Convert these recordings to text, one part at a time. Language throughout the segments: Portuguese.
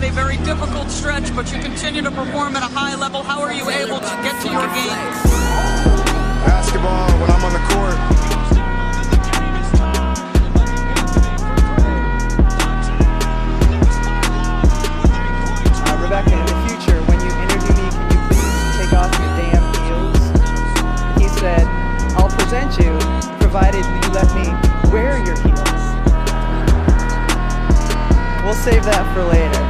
a very difficult stretch, but you continue to perform at a high level. How are you able to get to your game? Basketball when I'm on the court. Rebecca, in the future, when you interview me, can you please take off your damn heels? He said, I'll present you, provided you let me wear your heels. We'll save that for later.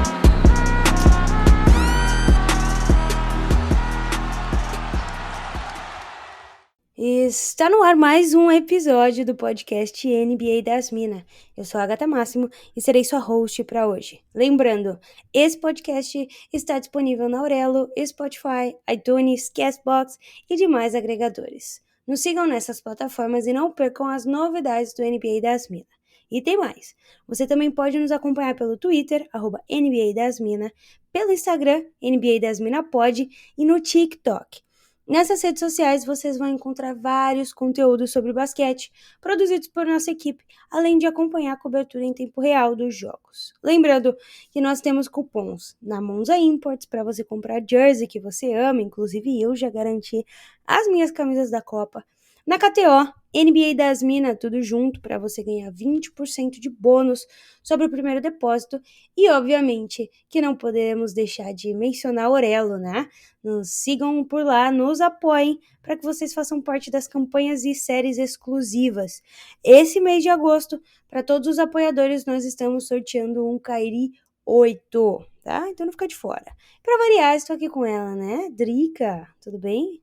Está no ar mais um episódio do podcast NBA das Minas. Eu sou a Agatha Máximo e serei sua host para hoje. Lembrando, esse podcast está disponível na Aurelo, Spotify, iTunes, Castbox e demais agregadores. Nos sigam nessas plataformas e não percam as novidades do NBA das Minas. E tem mais, você também pode nos acompanhar pelo Twitter, @NBA das Minas, pelo Instagram, NBA das Minas Pod e no TikTok. Nessas redes sociais vocês vão encontrar vários conteúdos sobre basquete produzidos por nossa equipe, além de acompanhar a cobertura em tempo real dos jogos. Lembrando que nós temos cupons na Monza Imports para você comprar jersey que você ama, inclusive eu já garanti as minhas camisas da Copa. Na KTO, NBA das Minas, tudo junto, para você ganhar 20% de bônus sobre o primeiro depósito. E, obviamente, que não podemos deixar de mencionar a Aurelo, né? Nos sigam por lá, nos apoiem, para que vocês façam parte das campanhas e séries exclusivas. Esse mês de agosto, para todos os apoiadores, nós estamos sorteando um Kyrie 8, tá? Então não fica de fora. Para variar, estou aqui com ela, né? Drica, tudo bem?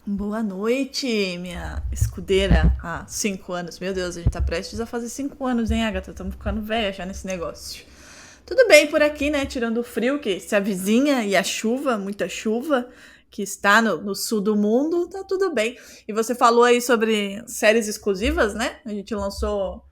Boa noite, minha escudeira há 5 anos. Meu Deus, a gente tá prestes a fazer 5 anos, hein, Agatha? Estamos ficando velha já nesse negócio. Tudo bem por aqui, né? Tirando o frio que se avizinha e a chuva, muita chuva, que está no sul do mundo, tá tudo bem. E você falou aí sobre séries exclusivas, né? A gente lançou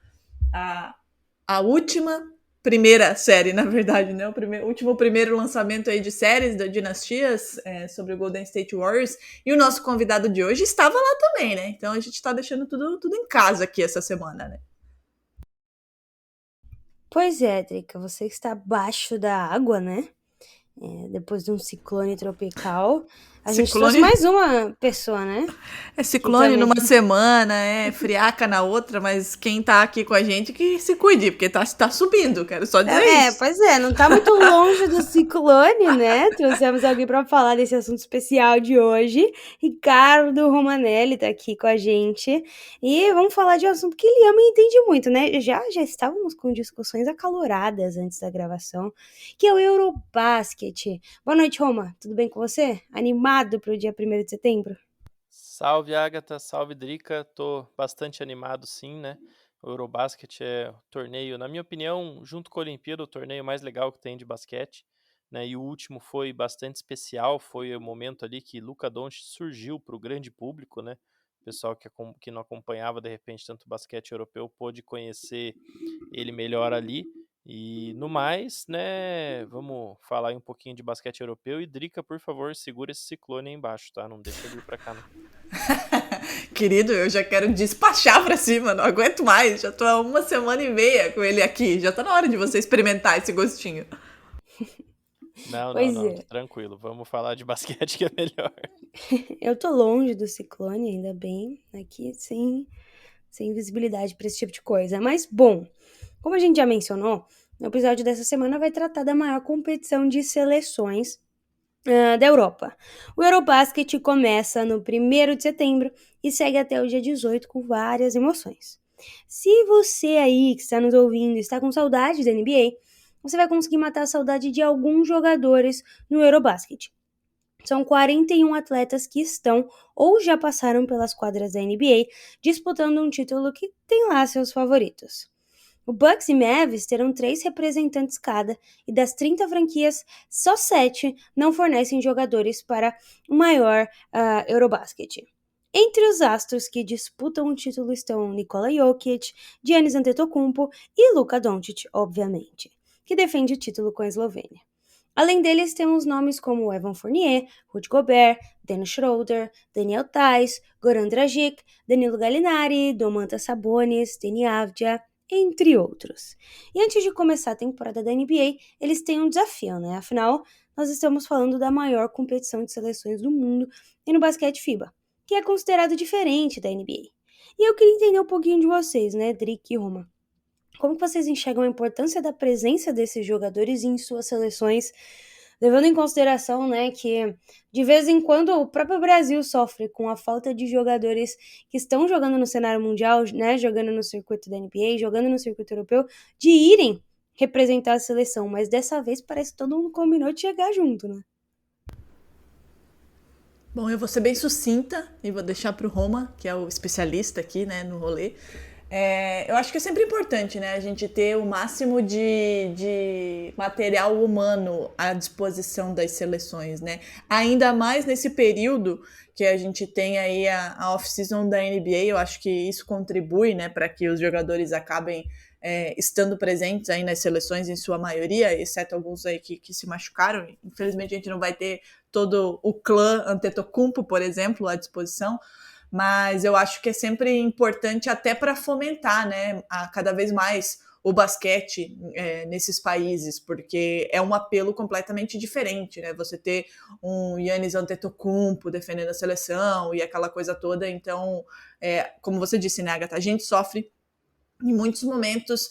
a última primeira série, na verdade, né? O primeiro lançamento aí de séries da Dinastias sobre o Golden State Warriors. E o nosso convidado de hoje estava lá também, né? Então a gente tá deixando tudo em casa aqui essa semana, né? Pois é, Drica, você está abaixo da água, né? Depois de um ciclone tropical. A gente trouxe mais uma pessoa, né? É ciclone numa semana, friaca na outra, mas quem tá aqui com a gente que se cuide, porque tá subindo, quero só dizer isso. Pois é, não tá muito longe do ciclone, né? Trouxemos alguém pra falar desse assunto especial de hoje. Ricardo Romanelli tá aqui com a gente. E vamos falar de um assunto que ele ama e entende muito, né? Já estávamos com discussões acaloradas antes da gravação, que é o Eurobasket. Boa noite, Roma. Tudo bem com você? Animado pro dia 1º de setembro? Salve, Agatha, salve, Drica. Tô bastante animado, sim, né? O Eurobasket é o torneio, na minha opinião, junto com a Olimpíada, o torneio mais legal que tem de basquete, né? E o último foi bastante especial, foi o momento ali que Luka Doncic surgiu para o grande público, né? O pessoal que não acompanhava, de repente, tanto o basquete europeu pôde conhecer ele melhor ali. E no mais, né, vamos falar aí um pouquinho de basquete europeu. E Drica, por favor, segura esse ciclone aí embaixo, tá? Não deixa ele vir pra cá, não. Querido, eu já quero despachar pra cima, não aguento mais. Já tô há 1,5 com ele aqui. Já tá na hora de você experimentar esse gostinho. Não, tranquilo. Vamos falar de basquete que é melhor. Eu tô longe do ciclone, ainda bem, aqui sem visibilidade pra esse tipo de coisa. Mas, bom, como a gente já mencionou, o episódio dessa semana vai tratar da maior competição de seleções da Europa. O Eurobasket começa no 1º de setembro e segue até o dia 18 com várias emoções. Se você aí que está nos ouvindo está com saudade da NBA, você vai conseguir matar a saudade de alguns jogadores no Eurobasket. São 41 atletas que estão ou já passaram pelas quadras da NBA disputando um título que tem lá seus favoritos. O Bucks e Mavs terão 3 representantes cada, e das 30 franquias, só 7 não fornecem jogadores para o maior Eurobasket. Entre os astros que disputam o título estão Nikola Jokic, Giannis Antetokounmpo e Luka Doncic, obviamente, que defende o título com a Eslovênia. Além deles, temos nomes como Evan Fournier, Rudy Gobert, Dennis Schroeder, Daniel Theis, Goran Dragic, Danilo Gallinari, Domantas Sabonis, Deni Avdija, entre outros. E antes de começar a temporada da NBA, eles têm um desafio, né? Afinal, nós estamos falando da maior competição de seleções do mundo e no basquete FIBA, que é considerado diferente da NBA. E eu queria entender um pouquinho de vocês, né, Drick e Roma. Como que vocês enxergam a importância da presença desses jogadores em suas seleções, levando em consideração, né, que de vez em quando o próprio Brasil sofre com a falta de jogadores que estão jogando no cenário mundial, né, jogando no circuito da NBA, jogando no circuito europeu, de irem representar a seleção, mas dessa vez parece que todo mundo combinou de chegar junto, né? Bom, eu vou ser bem sucinta e vou deixar para o Roma, que é o especialista aqui, né, no rolê. Eu acho que é sempre importante, né, a gente ter o máximo de material humano à disposição das seleções, né? Ainda mais nesse período que a gente tem aí a off-season da NBA, eu acho que isso contribui, né, para que os jogadores acabem estando presentes aí nas seleções em sua maioria, exceto alguns aí que se machucaram. Infelizmente a gente não vai ter todo o clã Antetokounmpo, por exemplo, à disposição, mas eu acho que é sempre importante até para fomentar, né, cada vez mais o basquete nesses países, porque é um apelo completamente diferente, né? Você ter um Giannis Antetokounmpo defendendo a seleção e aquela coisa toda. Então, como você disse, né, Agatha, a gente sofre em muitos momentos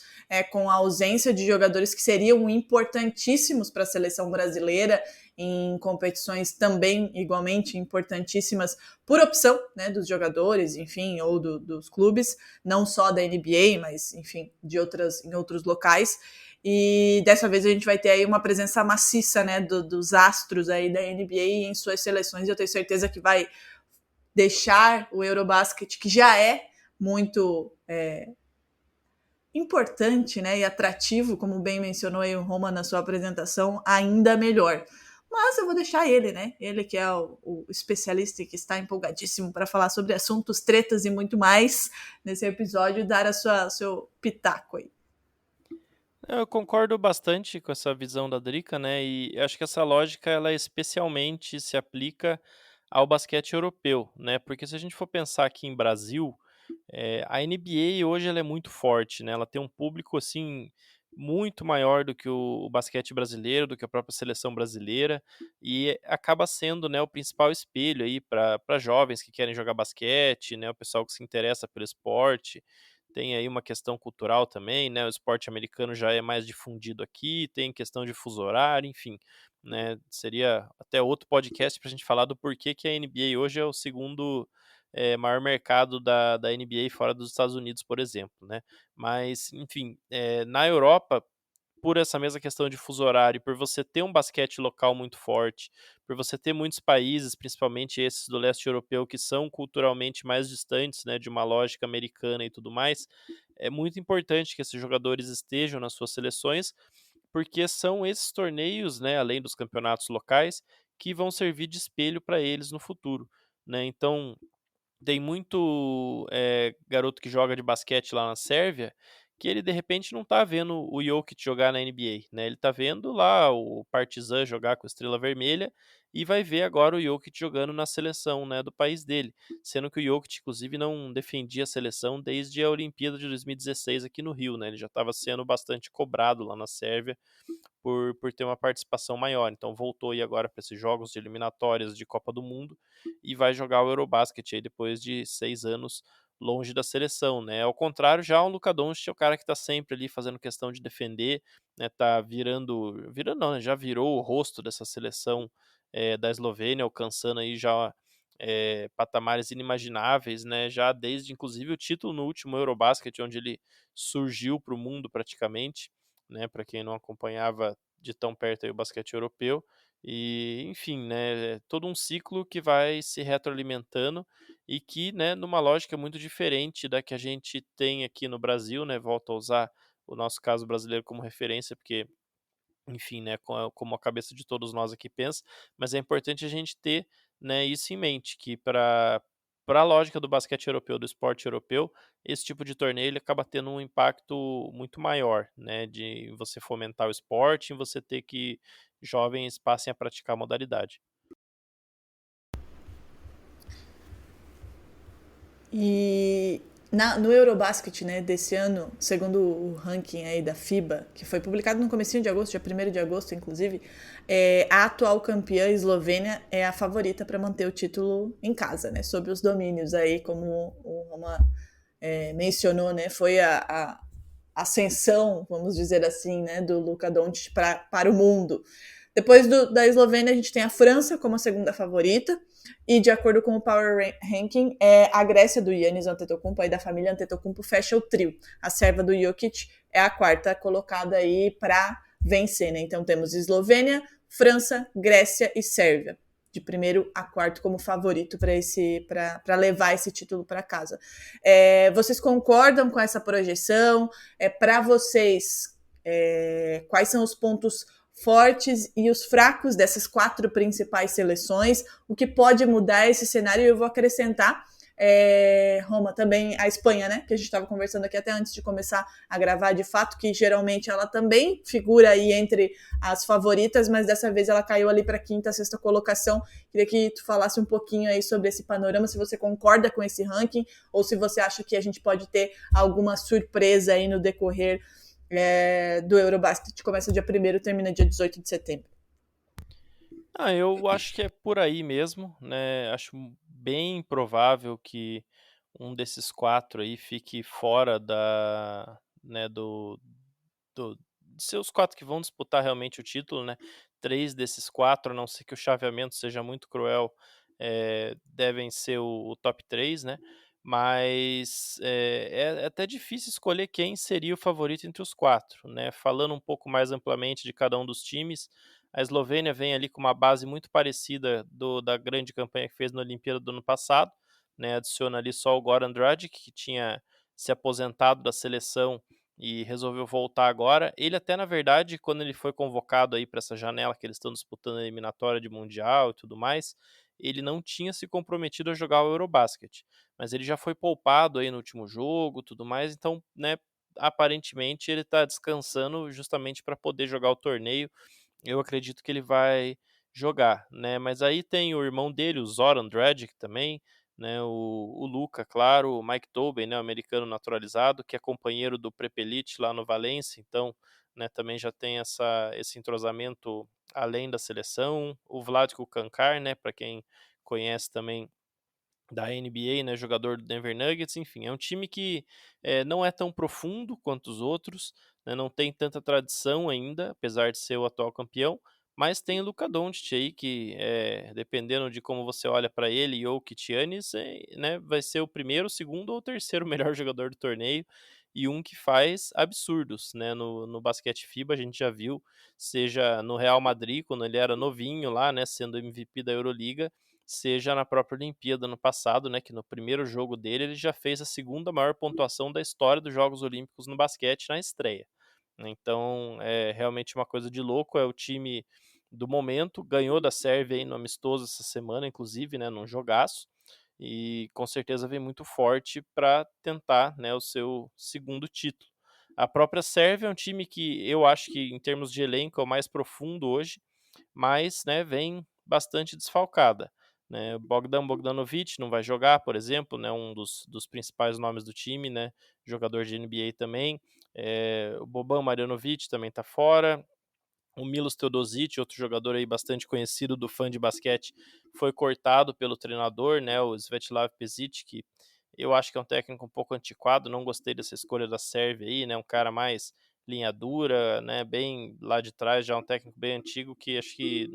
com a ausência de jogadores que seriam importantíssimos para a seleção brasileira em competições também igualmente importantíssimas por opção, né, dos jogadores, enfim, ou dos clubes, não só da NBA, mas, enfim, em outros locais. E dessa vez a gente vai ter aí uma presença maciça, né, dos astros aí da NBA em suas seleções. Eu tenho certeza que vai deixar o Eurobasket, que já é muito importante, né, e atrativo, como bem mencionou aí o Roma na sua apresentação, ainda melhor. Mas eu vou deixar ele, né? Ele que é o especialista e que está empolgadíssimo para falar sobre assuntos, tretas e muito mais nesse episódio, dar seu pitaco aí. Eu concordo bastante com essa visão da Drica, né? E acho que essa lógica ela especialmente se aplica ao basquete europeu, né? Porque se a gente for pensar aqui em Brasil, a NBA hoje ela é muito forte, né? Ela tem um público assim muito maior do que o basquete brasileiro, do que a própria seleção brasileira, e acaba sendo, né, o principal espelho aí para jovens que querem jogar basquete, né? O pessoal que se interessa pelo esporte. Tem aí uma questão cultural também, né? O esporte americano já é mais difundido aqui, tem questão de fuso horário, enfim, né? Seria até outro podcast para a gente falar do porquê que a NBA hoje é o segundo maior mercado da NBA fora dos Estados Unidos, por exemplo, né? Mas, enfim, na Europa, por essa mesma questão de fuso horário, por você ter um basquete local muito forte, por você ter muitos países, principalmente esses do leste europeu, que são culturalmente mais distantes, né, de uma lógica americana e tudo mais, é muito importante que esses jogadores estejam nas suas seleções, porque são esses torneios, né, além dos campeonatos locais, que vão servir de espelho para eles no futuro, né? Então, tem muito garoto que joga de basquete lá na Sérvia que ele de repente não tá vendo o Jokic jogar na NBA, né? Ele tá vendo lá o Partizan jogar com a Estrela Vermelha e vai ver agora o Jokic jogando na seleção, né, do país dele, sendo que o Jokic inclusive não defendia a seleção desde a Olimpíada de 2016 aqui no Rio, né? Ele já estava sendo bastante cobrado lá na Sérvia por ter uma participação maior. Então voltou aí agora para esses jogos de eliminatórias de Copa do Mundo e vai jogar o Eurobasket aí depois de 6 anos longe da seleção, né? Ao contrário, já o Luka Doncic é o cara que tá sempre ali fazendo questão de defender, né? Tá virando não, né? Já virou o rosto dessa seleção da Eslovênia, alcançando aí já patamares inimagináveis, né? Já desde inclusive o título no último Eurobasket, onde ele surgiu para o mundo praticamente, né? Para quem não acompanhava de tão perto aí o basquete europeu. E, enfim, né, todo um ciclo que vai se retroalimentando e que, né, numa lógica muito diferente da que a gente tem aqui no Brasil, né, volto a usar o nosso caso brasileiro como referência, porque, enfim, né, como a cabeça de todos nós aqui pensa, mas é importante a gente ter, né, isso em mente, que para a lógica do basquete europeu, do esporte europeu, esse tipo de torneio ele acaba tendo um impacto muito maior, né, de você fomentar o esporte e você ter que jovens passem a praticar a modalidade. E No Eurobasket, né, desse ano, segundo o ranking aí da FIBA, que foi publicado no comecinho de agosto, dia 1º de agosto, inclusive, a atual campeã Eslovênia é a favorita para manter o título em casa, né, sob os domínios aí, como o Roma mencionou, né, foi a ascensão, vamos dizer assim, né, do Luka Doncic para o mundo. Depois da Eslovênia, a gente tem a França como a segunda favorita, e de acordo com o Power Ranking, a Grécia do Giannis Antetokounmpo, aí da família Antetokounmpo, fecha o trio. A serva do Jokic é a quarta colocada aí para vencer, né? Então temos Eslovênia, França, Grécia e Sérvia, de primeiro a quarto como favorito para levar esse título para casa. Vocês concordam com essa projeção? Para vocês, quais são os pontos fortes e os fracos dessas 4 principais seleções? O que pode mudar esse cenário? Eu vou acrescentar, Roma, também a Espanha, né? Que a gente estava conversando aqui até antes de começar a gravar, de fato, que geralmente ela também figura aí entre as favoritas, mas dessa vez ela caiu ali para a 5ª, 6ª colocação. Queria que tu falasse um pouquinho aí sobre esse panorama, se você concorda com esse ranking ou se você acha que a gente pode ter alguma surpresa aí no decorrer do Eurobasket, que começa dia 1º e termina dia 18 de setembro. Eu acho que é por aí mesmo, né? Acho bem provável que um desses 4 aí fique fora né, de ser os 4 que vão disputar realmente o título, né? 3 desses 4, a não ser que o chaveamento seja muito cruel, devem ser o top 3, né? Mas é até difícil escolher quem seria o favorito entre os 4, né? Falando um pouco mais amplamente de cada um dos times, a Eslovênia vem ali com uma base muito parecida da grande campanha que fez na Olimpíada do ano passado, né? Adiciona ali só o Goran Dragic, que tinha se aposentado da seleção e resolveu voltar agora. Ele até, na verdade, quando ele foi convocado aí para essa janela que eles estão disputando a eliminatória de Mundial e tudo mais, ele não tinha se comprometido a jogar o Eurobasket, mas ele já foi poupado aí no último jogo, tudo mais, então, né, aparentemente ele está descansando justamente para poder jogar o torneio. Eu acredito que ele vai jogar, né, mas aí tem o irmão dele, o Zoran Dragic também, né, o Luka, claro, o Mike Tobey, né, o americano naturalizado, que é companheiro do Prepelic lá no Valência, então, né, também já tem esse entrosamento além da seleção. O Vlatko Kankar, né, para quem conhece também da NBA, né, jogador do Denver Nuggets, enfim, é um time que não é tão profundo quanto os outros, né, não tem tanta tradição ainda, apesar de ser o atual campeão, mas tem o Luka Doncic aí que, dependendo de como você olha para ele, e ou Giannis, né, vai ser o primeiro, segundo ou terceiro melhor jogador do torneio, e um que faz absurdos, né, no basquete FIBA, a gente já viu, seja no Real Madrid, quando ele era novinho lá, né, sendo MVP da Euroliga, seja na própria Olimpíada no passado, né, que no primeiro jogo dele ele já fez a segunda maior pontuação da história dos Jogos Olímpicos no basquete na estreia. Então, é realmente uma coisa de louco, é o time do momento, ganhou da Sérvia aí no amistoso essa semana, inclusive, né, num jogaço, e com certeza vem muito forte para tentar, né, o seu segundo título. A própria Sérvia é um time que eu acho que, em termos de elenco, é o mais profundo hoje, mas, né, vem bastante desfalcada, né? Bogdan Bogdanovic não vai jogar, por exemplo, né, um dos principais nomes do time, né, jogador de NBA também. O Boban Marjanovic também está fora. O Milos Teodosic, outro jogador aí bastante conhecido do fã de basquete, foi cortado pelo treinador, né, o Svetislav Pešić, que eu acho que é um técnico um pouco antiquado, não gostei dessa escolha da Sérvia aí, né, um cara mais linha dura, né, bem lá de trás, já um técnico bem antigo que acho que,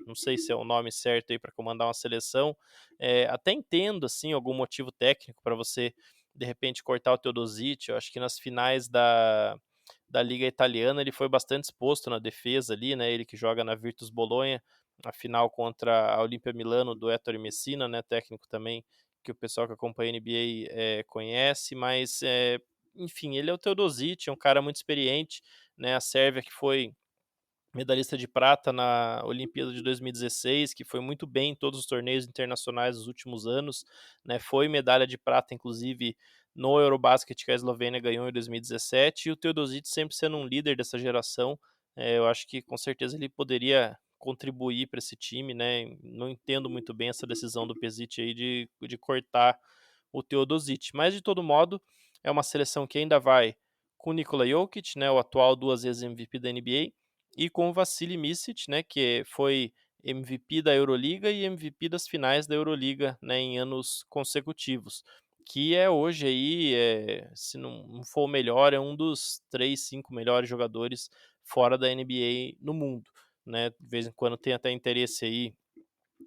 não sei se é o nome certo aí para comandar uma seleção. Até entendo, assim, algum motivo técnico para você, de repente, cortar o Teodosic. Eu acho que nas finais da Liga Italiana, ele foi bastante exposto na defesa ali, né? Ele que joga na Virtus Bolonha, a final contra a Olimpia Milano do Ettore Messina, né? Técnico também que o pessoal que acompanha a NBA conhece, mas enfim, ele é o Teodosic, é um cara muito experiente, né? A Sérvia que foi medalhista de prata na Olimpíada de 2016, que foi muito bem em todos os torneios internacionais dos últimos anos, né? Foi medalha de prata, inclusive, no Eurobasket que a Eslovênia ganhou em 2017, e o Teodosic sempre sendo um líder dessa geração, eu acho que com certeza ele poderia contribuir para esse time, né? Não entendo muito bem essa decisão do Pešić aí de cortar o Teodosic. Mas, de todo modo, é uma seleção que ainda vai com o Nikola Jokic, né, o atual 2 vezes MVP da NBA, e com o Vasilij Micic, né, que foi MVP da Euroliga e MVP das finais da Euroliga, né, em anos consecutivos, que é hoje aí, se não for o melhor, é um dos 3, 5 melhores jogadores fora da NBA no mundo, né? De vez em quando tem até interesse aí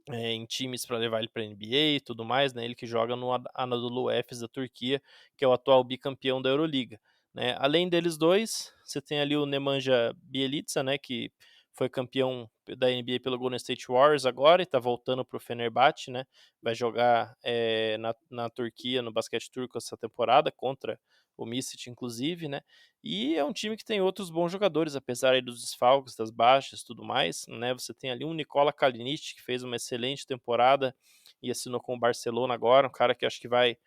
em times para levar ele para a NBA e tudo mais, né? Ele que joga no Anadolu Efes da Turquia, que é o atual bicampeão da Euroliga, né? Além deles dois, você tem ali o Nemanja Bjelica, né? Que foi campeão da NBA pelo Golden State Warriors agora e está voltando para o Fenerbahçe, né? Vai jogar na Turquia, no basquete turco essa temporada, contra o Micic, inclusive, né? E é um time que tem outros bons jogadores, apesar aí dos desfalques, das baixas e tudo mais, né? Você tem ali um Nikola Kalinic, que fez uma excelente temporada e assinou com o Barcelona agora, um cara que acho que vai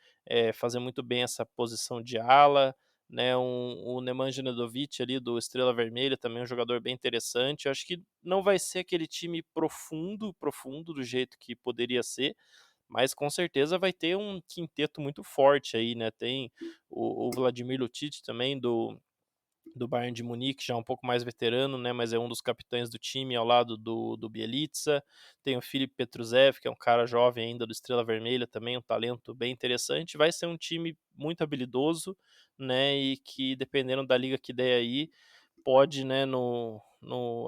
fazer muito bem essa posição de ala, né? O Nemanja Nedovic ali do Estrela Vermelha, também um jogador bem interessante. Eu acho que não vai ser aquele time profundo do jeito que poderia ser, mas com certeza vai ter um quinteto muito forte aí, né? Tem o Vladimir Lucic também do Bayern de Munique, já um pouco mais veterano, né, mas é um dos capitães do time ao lado do Bjelica. Tem o Filip Petrusev, que é um cara jovem ainda do Estrela Vermelha, também um talento bem interessante. Vai ser um time muito habilidoso, né, e que dependendo da liga que der aí, pode, né,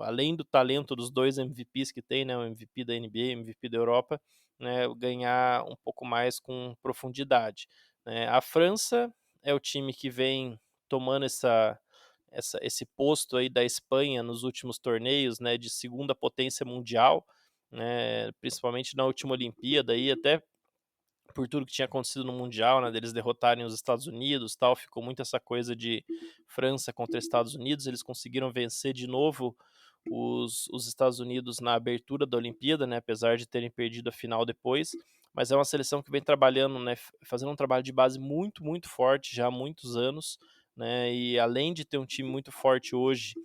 além do talento dos dois MVPs que tem, né, o MVP da NBA, o MVP da Europa, né, ganhar um pouco mais com profundidade, né. A França é o time que vem tomando esse posto aí da Espanha nos últimos torneios, né, de segunda potência mundial, né, principalmente na última Olimpíada, aí até por tudo que tinha acontecido no Mundial, né, deles derrotarem os Estados Unidos, tal, ficou muito essa coisa de França contra Estados Unidos. Eles conseguiram vencer de novo os Estados Unidos na abertura da Olimpíada, né, apesar de terem perdido a final depois, mas é uma seleção que vem trabalhando, né, fazendo um trabalho de base muito, muito forte já há muitos anos, né, e além de ter um time muito forte hoje,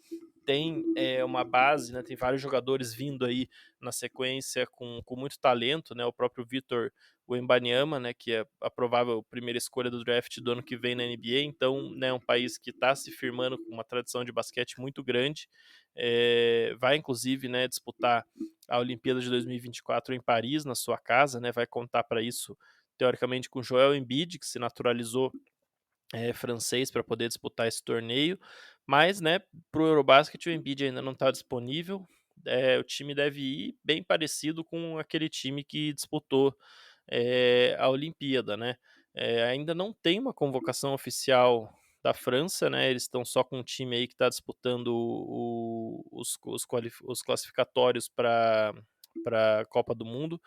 tem uma base, né, tem vários jogadores vindo aí na sequência com muito talento, né, o próprio Victor Wembanyama, né, que é a provável primeira escolha do draft do ano que vem na NBA, então, né, é um país que está se firmando com uma tradição de basquete muito grande, vai inclusive, né, disputar a Olimpíada de 2024 em Paris, na sua casa, né, vai contar para isso, teoricamente, com Joel Embiid, que se naturalizou francês para poder disputar esse torneio, mas, né, para o Eurobasket o Embiid ainda não está disponível. O time deve ir bem parecido com aquele time que disputou a Olimpíada, né? Ainda não tem uma convocação oficial da França, né? Eles estão só com um time aí que está disputando os classificatórios para a Copa do Mundo,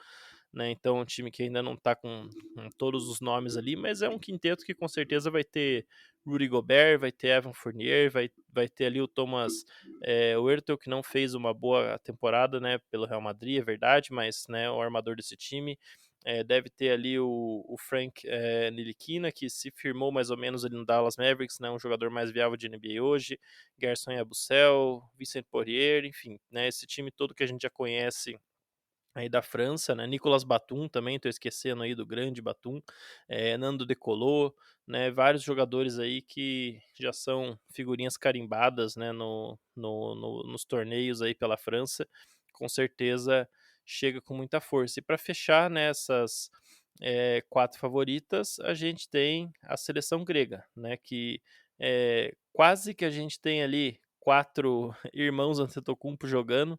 né? Então é um time que ainda não está com todos os nomes ali, mas é um quinteto que com certeza vai ter Rudy Gobert, vai ter Evan Fournier, vai ter ali o Thomas Huertel, que não fez uma boa temporada, né, pelo Real Madrid, é verdade, mas, né, o armador desse time. Deve ter ali o Frank Ntilikina, que se firmou mais ou menos ali no Dallas Mavericks, né, um jogador mais viável de NBA hoje, Gerson Yabusele, Vincent Poirier, enfim, né, esse time todo que a gente já conhece aí da França, né, Nicolas Batum também, tô esquecendo aí do grande Batum, Nando De Colo, né, vários jogadores aí que já são figurinhas carimbadas, né, nos torneios aí pela França, com certeza chega com muita força. E para fechar nessas 4 favoritas, a gente tem a seleção grega, né, que quase que a gente tem ali 4 irmãos Antetokounmpo jogando.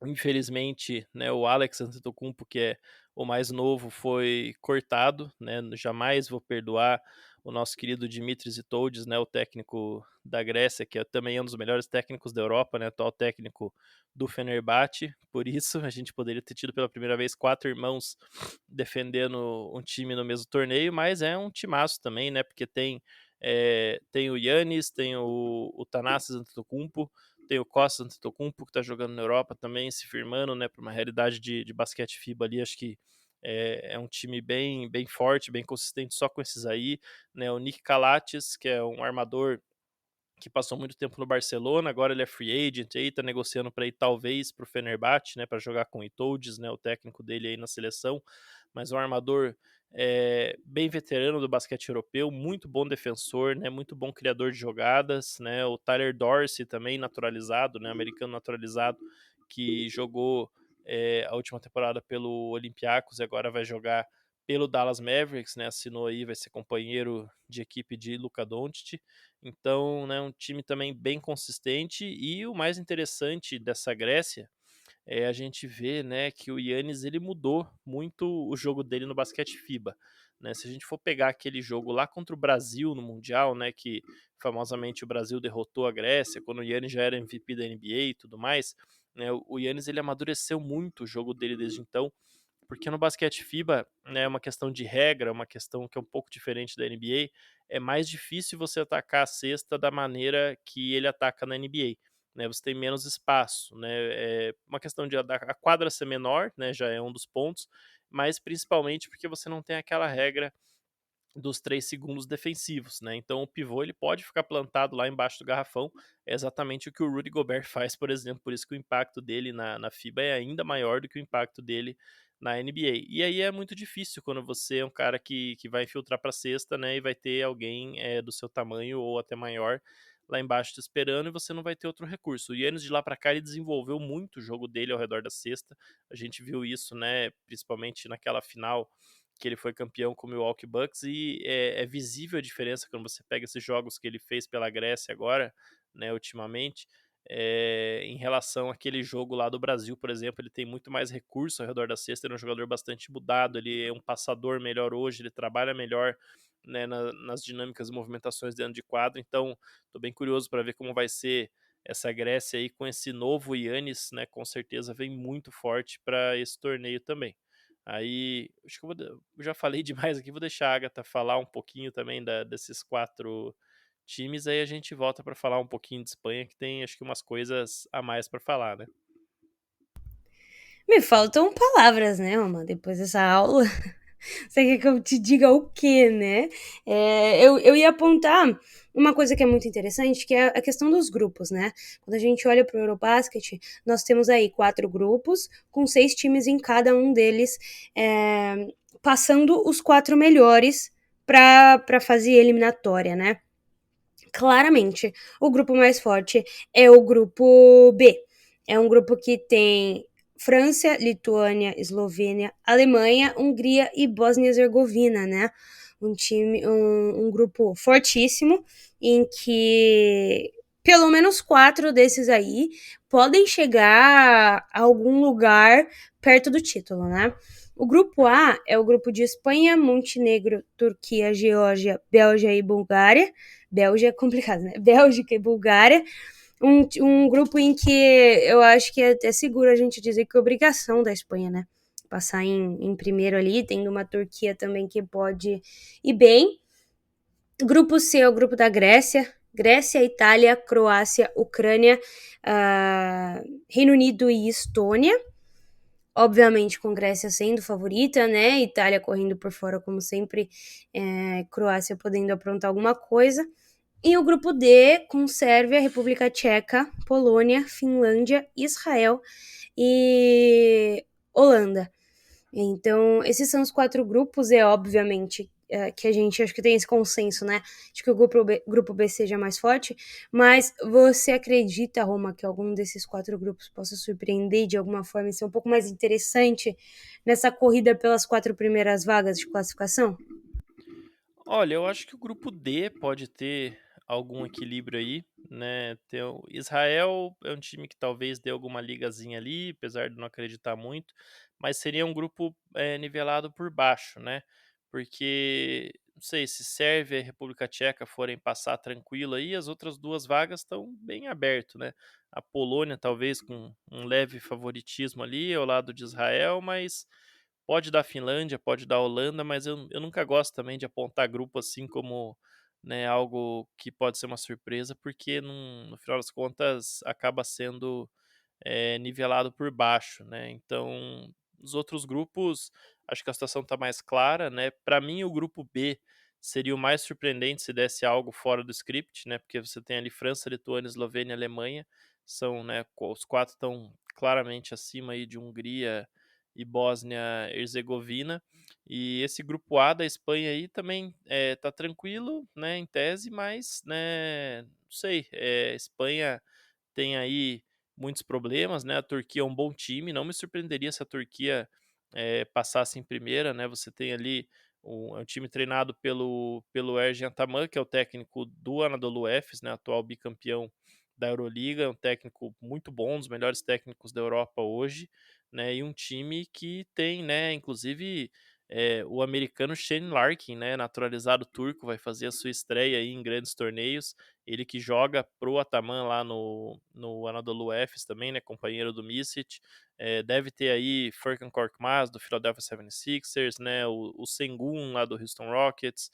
Infelizmente, né, o Alex Antetokounmpo, que é o mais novo, foi cortado, né, jamais vou perdoar o nosso querido Dimitris Itoudis, né, o técnico da Grécia, que também é um dos melhores técnicos da Europa, né, atual técnico do Fenerbahçe. Por isso, a gente poderia ter tido pela primeira vez 4 irmãos defendendo um time no mesmo torneio, mas é um timaço também, né, porque tem o Giannis, tem o Thanasis Antetokounmpo, tem o Costas Antetokounmpo, que está jogando na Europa também, se firmando, né, para uma realidade de basquete FIBA ali. Acho que é um time bem, bem forte, bem consistente só com esses aí, né, o Nick Calates, que é um armador que passou muito tempo no Barcelona, agora ele é free agent, aí tá negociando para ir talvez para o Fenerbahçe, né, para jogar com o Itoudis, né, o técnico dele aí na seleção, mas um armador bem veterano do basquete europeu, muito bom defensor, né, muito bom criador de jogadas, né, o Tyler Dorsey também naturalizado, né, americano naturalizado, que jogou a última temporada pelo Olympiacos e agora vai jogar pelo Dallas Mavericks, né, assinou aí, vai ser companheiro de equipe de Luka Doncic. Então, né, um time também bem consistente, e o mais interessante dessa Grécia a gente vê, né, que o Giannis ele mudou muito o jogo dele no basquete FIBA, né? Se a gente for pegar aquele jogo lá contra o Brasil no Mundial, né, que famosamente o Brasil derrotou a Grécia, quando o Giannis já era MVP da NBA e tudo mais, né, o Giannis ele amadureceu muito o jogo dele desde então, porque no basquete FIBA, né, é uma questão de regra, uma questão que é um pouco diferente da NBA, é mais difícil você atacar a cesta da maneira que ele ataca na NBA. Né, você tem menos espaço, né, é uma questão de a quadra ser menor, né, já é um dos pontos, mas principalmente porque você não tem aquela regra dos 3 segundos defensivos, né, então o pivô ele pode ficar plantado lá embaixo do garrafão, é exatamente o que o Rudy Gobert faz, por exemplo, por isso que o impacto dele na FIBA é ainda maior do que o impacto dele na NBA. E aí é muito difícil quando você é um cara que vai infiltrar para a cesta, né, e vai ter alguém do seu tamanho ou até maior lá embaixo te esperando, e você não vai ter outro recurso. O Giannis de lá para cá ele desenvolveu muito o jogo dele ao redor da cesta, a gente viu isso, né, principalmente naquela final que ele foi campeão com o Milwaukee Bucks, e é visível a diferença quando você pega esses jogos que ele fez pela Grécia agora, né, ultimamente, em relação àquele jogo lá do Brasil, por exemplo. Ele tem muito mais recurso ao redor da cesta, ele é um jogador bastante mudado, ele é um passador melhor hoje, ele trabalha melhor, né, nas dinâmicas e movimentações dentro de quadro. Então estou bem curioso para ver como vai ser essa Grécia aí com esse novo Giannis, né, com certeza vem muito forte para esse torneio também. Aí, acho que eu já falei demais aqui, vou deixar a Agatha falar um pouquinho também desses 4 times, aí a gente volta para falar um pouquinho de Espanha, que tem acho que umas coisas a mais para falar, né? Me faltam palavras, né, Oma? Depois dessa aula. Você quer que eu te diga o quê, né? Eu ia apontar uma coisa que é muito interessante, que é a questão dos grupos, né? Quando a gente olha para o Eurobasket, nós temos aí 4 grupos, com 6 times em cada um deles, passando os 4 melhores para a fase eliminatória, né? Claramente, o grupo mais forte é o grupo B. É um grupo que tem França, Lituânia, Eslovênia, Alemanha, Hungria e Bósnia-Herzegovina, né? Um grupo fortíssimo em que pelo menos 4 desses aí podem chegar a algum lugar perto do título, né? O grupo A é o grupo de Espanha, Montenegro, Turquia, Geórgia, Bélgica e Bulgária. Bélgica é complicado, né? Bélgica e Bulgária. Um grupo em que eu acho que é até seguro a gente dizer que é obrigação da Espanha, né? Passar em primeiro ali, tendo uma Turquia também que pode ir bem. Grupo C é o grupo da Grécia. Grécia, Itália, Croácia, Ucrânia, Reino Unido e Estônia. Obviamente com Grécia sendo favorita, né? Itália correndo por fora como sempre, Croácia podendo aprontar alguma coisa. E o grupo D, com Sérvia, República Tcheca, Polônia, Finlândia, Israel e Holanda. Então, esses são os 4 grupos, obviamente que a gente acho que tem esse consenso, né? De que o grupo B seja mais forte, mas você acredita, Roma, que algum desses 4 grupos possa surpreender de alguma forma e ser um pouco mais interessante nessa corrida pelas 4 primeiras vagas de classificação? Olha, eu acho que o grupo D pode ter algum equilíbrio aí, né? Israel é um time que talvez dê alguma ligazinha ali, apesar de não acreditar muito, mas seria um grupo nivelado por baixo, né? Porque, não sei, se Sérvia e República Tcheca forem passar tranquilo aí, as outras 2 vagas estão bem aberto, né? A Polônia talvez com um leve favoritismo ali ao lado de Israel, mas pode dar Finlândia, pode dar Holanda, mas eu nunca gosto também de apontar grupo assim como, né, algo que pode ser uma surpresa, porque no final das contas acaba sendo nivelado por baixo, né? Então, os outros grupos, acho que a situação está mais clara, né? Para mim, o grupo B seria o mais surpreendente se desse algo fora do script, né? Porque você tem ali França, Lituânia, Eslovênia, Alemanha, são, né? Os 4 estão claramente acima aí de Hungria e Bósnia-Herzegovina. E esse grupo A da Espanha aí também tá tranquilo, né, em tese, mas, né, não sei, Espanha tem aí muitos problemas, né? A Turquia é um bom time, não me surpreenderia se a Turquia passasse em primeira, né? Você tem ali um time treinado pelo Ergin Ataman, que é o técnico do Anadolu Efes, né? Atual bicampeão da Euroliga, um técnico muito bom, um dos melhores técnicos da Europa hoje, né? E um time que tem, né? Inclusive o americano Shane Larkin, né? Naturalizado turco, vai fazer a sua estreia aí em grandes torneios. Ele que joga pro Ataman lá no Anadolu Efes também, né, companheiro do Micic. Deve ter aí Furkan Korkmaz, do Philadelphia 76ers, né, o Sengun, lá do Houston Rockets.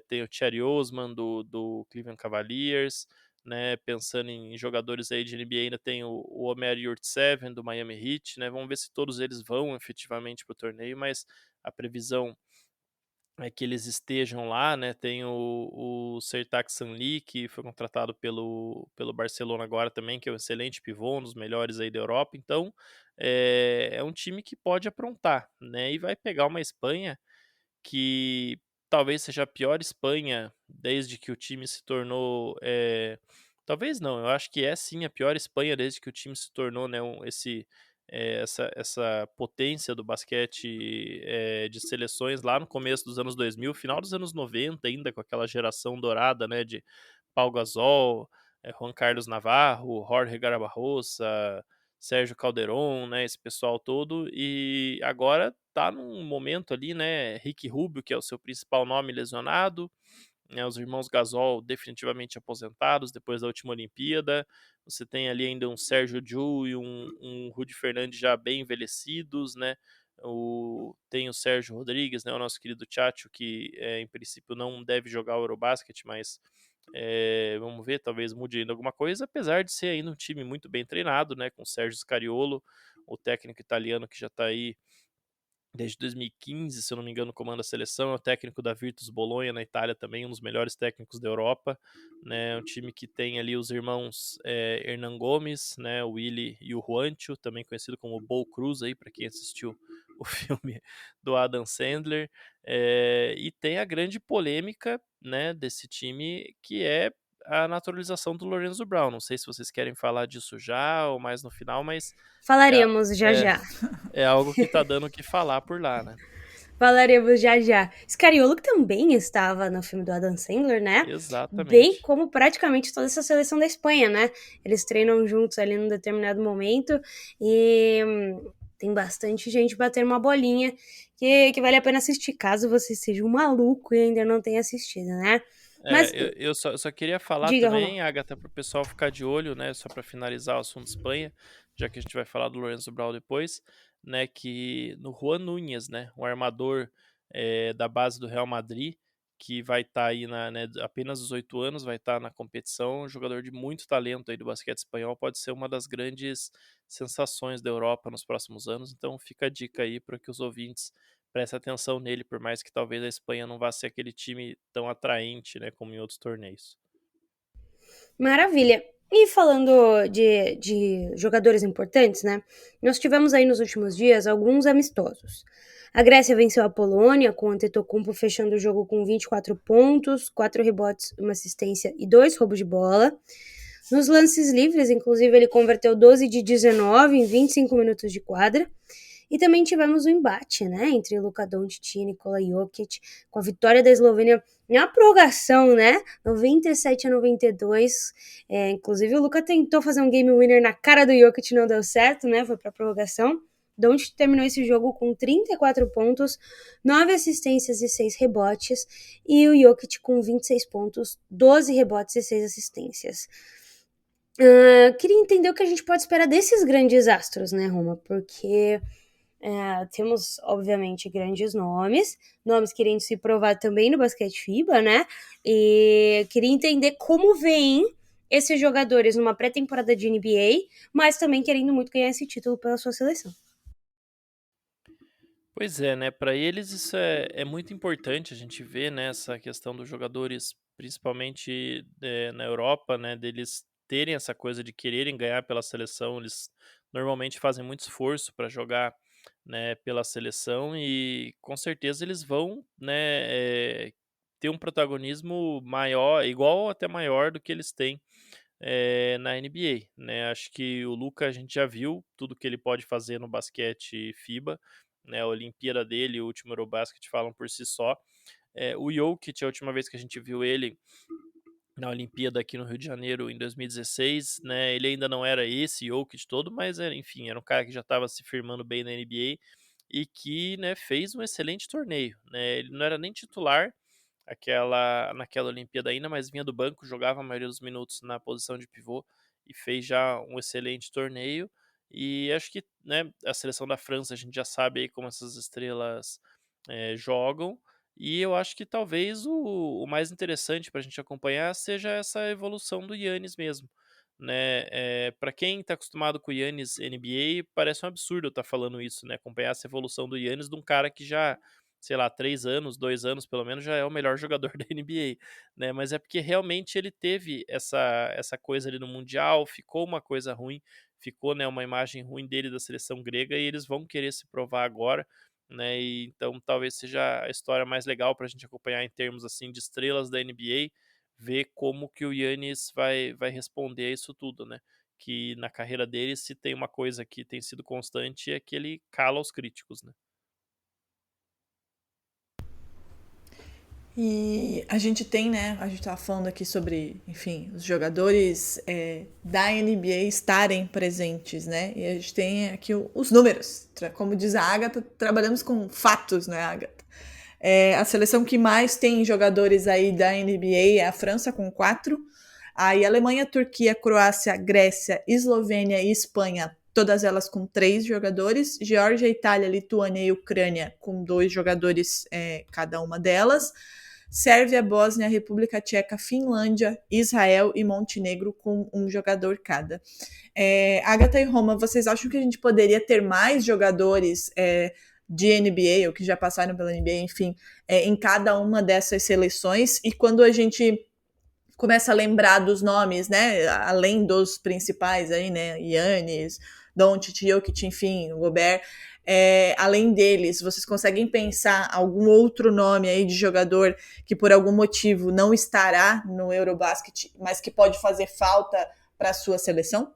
Tem o Cherry Osman, do Cleveland Cavaliers. Né, pensando em jogadores aí de NBA, ainda tem o Omer Yurtseven, do Miami Heat. Né, vamos ver se todos eles vão efetivamente para o torneio, mas a previsão que eles estejam lá, né? Tem o Sertac Sanli, que foi contratado pelo Barcelona agora também, que é um excelente pivô, um dos melhores aí da Europa. Então, é um time que pode aprontar, né? E vai pegar uma Espanha que talvez seja a pior Espanha desde que o time se tornou. Talvez não, eu acho que é sim a pior Espanha desde que o time se tornou, né, essa potência do basquete de seleções lá no começo dos anos 2000, final dos anos 90 ainda, com aquela geração dourada, né, de Pau Gasol, Juan Carlos Navarro, Jorge Garbarrosa, Sérgio Calderon, né, esse pessoal todo, e agora tá num momento ali, né, Ricky Rubio, que é o seu principal nome, lesionado, né, os irmãos Gasol definitivamente aposentados depois da última Olimpíada. Você tem ali ainda um Sérgio Ju e um Rudy Fernandes já bem envelhecidos, né? Tem o Sérgio Rodrigues, né, o nosso querido Tchatcho, que em princípio não deve jogar o Eurobasket, mas vamos ver, talvez mude ainda alguma coisa, apesar de ser ainda um time muito bem treinado, né, com o Sérgio Scariolo, o técnico italiano que já está aí desde 2015, se eu não me engano, comanda a seleção, é o técnico da Virtus Bolonha na Itália também, um dos melhores técnicos da Europa, né, um time que tem ali os irmãos Hernan Gomes, né, o Willy e o Juancho, também conhecido como Bo Cruz aí, para quem assistiu o filme do Adam Sandler, e tem a grande polêmica, né, desse time, que é a naturalização do Lorenzo Brown. Não sei se vocês querem falar disso já ou mais no final, mas é, Falaremos já é, já. é algo que tá dando o que falar por lá, né? Falaremos já já. Scariolo que também estava no filme do Adam Sandler, né? Bem Exatamente. como praticamente toda essa seleção da Espanha, né? Eles treinam juntos ali num determinado momento e tem bastante gente batendo uma bolinha que vale a pena assistir, caso você seja um maluco e ainda não tenha assistido, né? Mas Eu só queria falar diga, Roma. também, Agatha, para o pessoal ficar de olho, né? Só para finalizar o assunto Espanha, já que a gente vai falar do Lorenzo Brown depois, né? Que no Juan Núñez, né? O armador da base do Real Madrid, que vai estar aí né, apenas 18 anos, vai estar na competição, um jogador de muito talento aí do basquete espanhol, pode ser uma das grandes sensações da Europa nos próximos anos. Então fica a dica aí para que os ouvintes preste atenção nele, por mais que talvez a Espanha não vá ser aquele time tão atraente, né, como em outros torneios. Maravilha. E falando de jogadores importantes, né? Nós tivemos aí nos últimos dias alguns amistosos. A Grécia venceu a Polônia, com o Antetokounmpo fechando o jogo com 24 pontos, 4 rebotes, uma assistência e 2 roubos de bola. Nos lances livres, inclusive, ele converteu 12 de 19 em 25 minutos de quadra. E também tivemos o embate, né, entre Luka Doncic e Nikola Jokic, com a vitória da Eslovênia na prorrogação, né, 97-92. Inclusive o Luka tentou fazer um game winner na cara do Jokic, não deu certo, né, foi pra prorrogação. Doncic terminou esse jogo com 34 pontos, 9 assistências e 6 rebotes, e o Jokic com 26 pontos, 12 rebotes e 6 assistências. Queria entender o que a gente pode esperar desses grandes astros, né, Roma? Porque temos, obviamente, grandes nomes querendo se provar também no basquete FIBA, né? E queria entender como vem esses jogadores numa pré-temporada de NBA, mas também querendo muito ganhar esse título pela sua seleção. Pois é, né? Para eles isso é muito importante a gente ver, né, essa questão dos jogadores, principalmente na Europa, né, deles terem essa coisa de quererem ganhar pela seleção. Eles normalmente fazem muito esforço para jogar né, pela seleção e com certeza eles vão, né, ter um protagonismo maior, igual ou até maior do que eles têm na NBA, né? Acho que o Luka a gente já viu tudo que ele pode fazer no basquete FIBA, né? A Olimpíada dele, o último Eurobasket falam por si só. O Jokic, a última vez que a gente viu ele na Olimpíada aqui no Rio de Janeiro em 2016, né? Ele ainda não era esse Jokic todo, mas enfim, era um cara que já estava se firmando bem na NBA e que, né, fez um excelente torneio, né? Ele não era nem titular naquela Olimpíada ainda, mas vinha do banco, jogava a maioria dos minutos na posição de pivô e fez já um excelente torneio. E acho que, né, a seleção da França a gente já sabe aí como essas estrelas jogam. E eu acho que talvez o mais interessante para a gente acompanhar seja essa evolução do Yannis mesmo. Né? Para quem está acostumado com o Yannis NBA, parece um absurdo eu estar falando isso, né? Acompanhar essa evolução do Yannis de um cara que já, sei lá, 3 anos, 2 anos pelo menos, já é o melhor jogador da NBA, né? Mas é porque realmente ele teve essa coisa ali no Mundial, ficou uma coisa ruim, ficou, né, uma imagem ruim dele da seleção grega e eles vão querer se provar agora, né? E então talvez seja a história mais legal para a gente acompanhar em termos assim de estrelas da NBA, ver como que o Yannis vai responder a isso tudo, né? Que na carreira dele, se tem uma coisa que tem sido constante, é que ele cala os críticos, né? E a gente tem, né? A gente tava falando aqui sobre, enfim, os jogadores da NBA estarem presentes, né? E a gente tem aqui os números. Como diz a Agatha, trabalhamos com fatos, né, Agatha? A seleção que mais tem jogadores aí da NBA é a França, com 4. Aí Alemanha, Turquia, Croácia, Grécia, Eslovênia e Espanha, todas elas com 3 jogadores. Geórgia, Itália, Lituânia e Ucrânia com 2 jogadores cada uma delas. Sérvia, Bósnia, República Tcheca, Finlândia, Israel e Montenegro com 1 jogador cada. Agatha e Roma, vocês acham que a gente poderia ter mais jogadores de NBA, ou que já passaram pela NBA, enfim, em cada uma dessas seleções? E quando a gente começa a lembrar dos nomes, né, além dos principais aí, né, Giannis, Doncic, Jokic, enfim, o Gobert, além deles, vocês conseguem pensar algum outro nome aí de jogador que por algum motivo não estará no Eurobasket, mas que pode fazer falta para a sua seleção?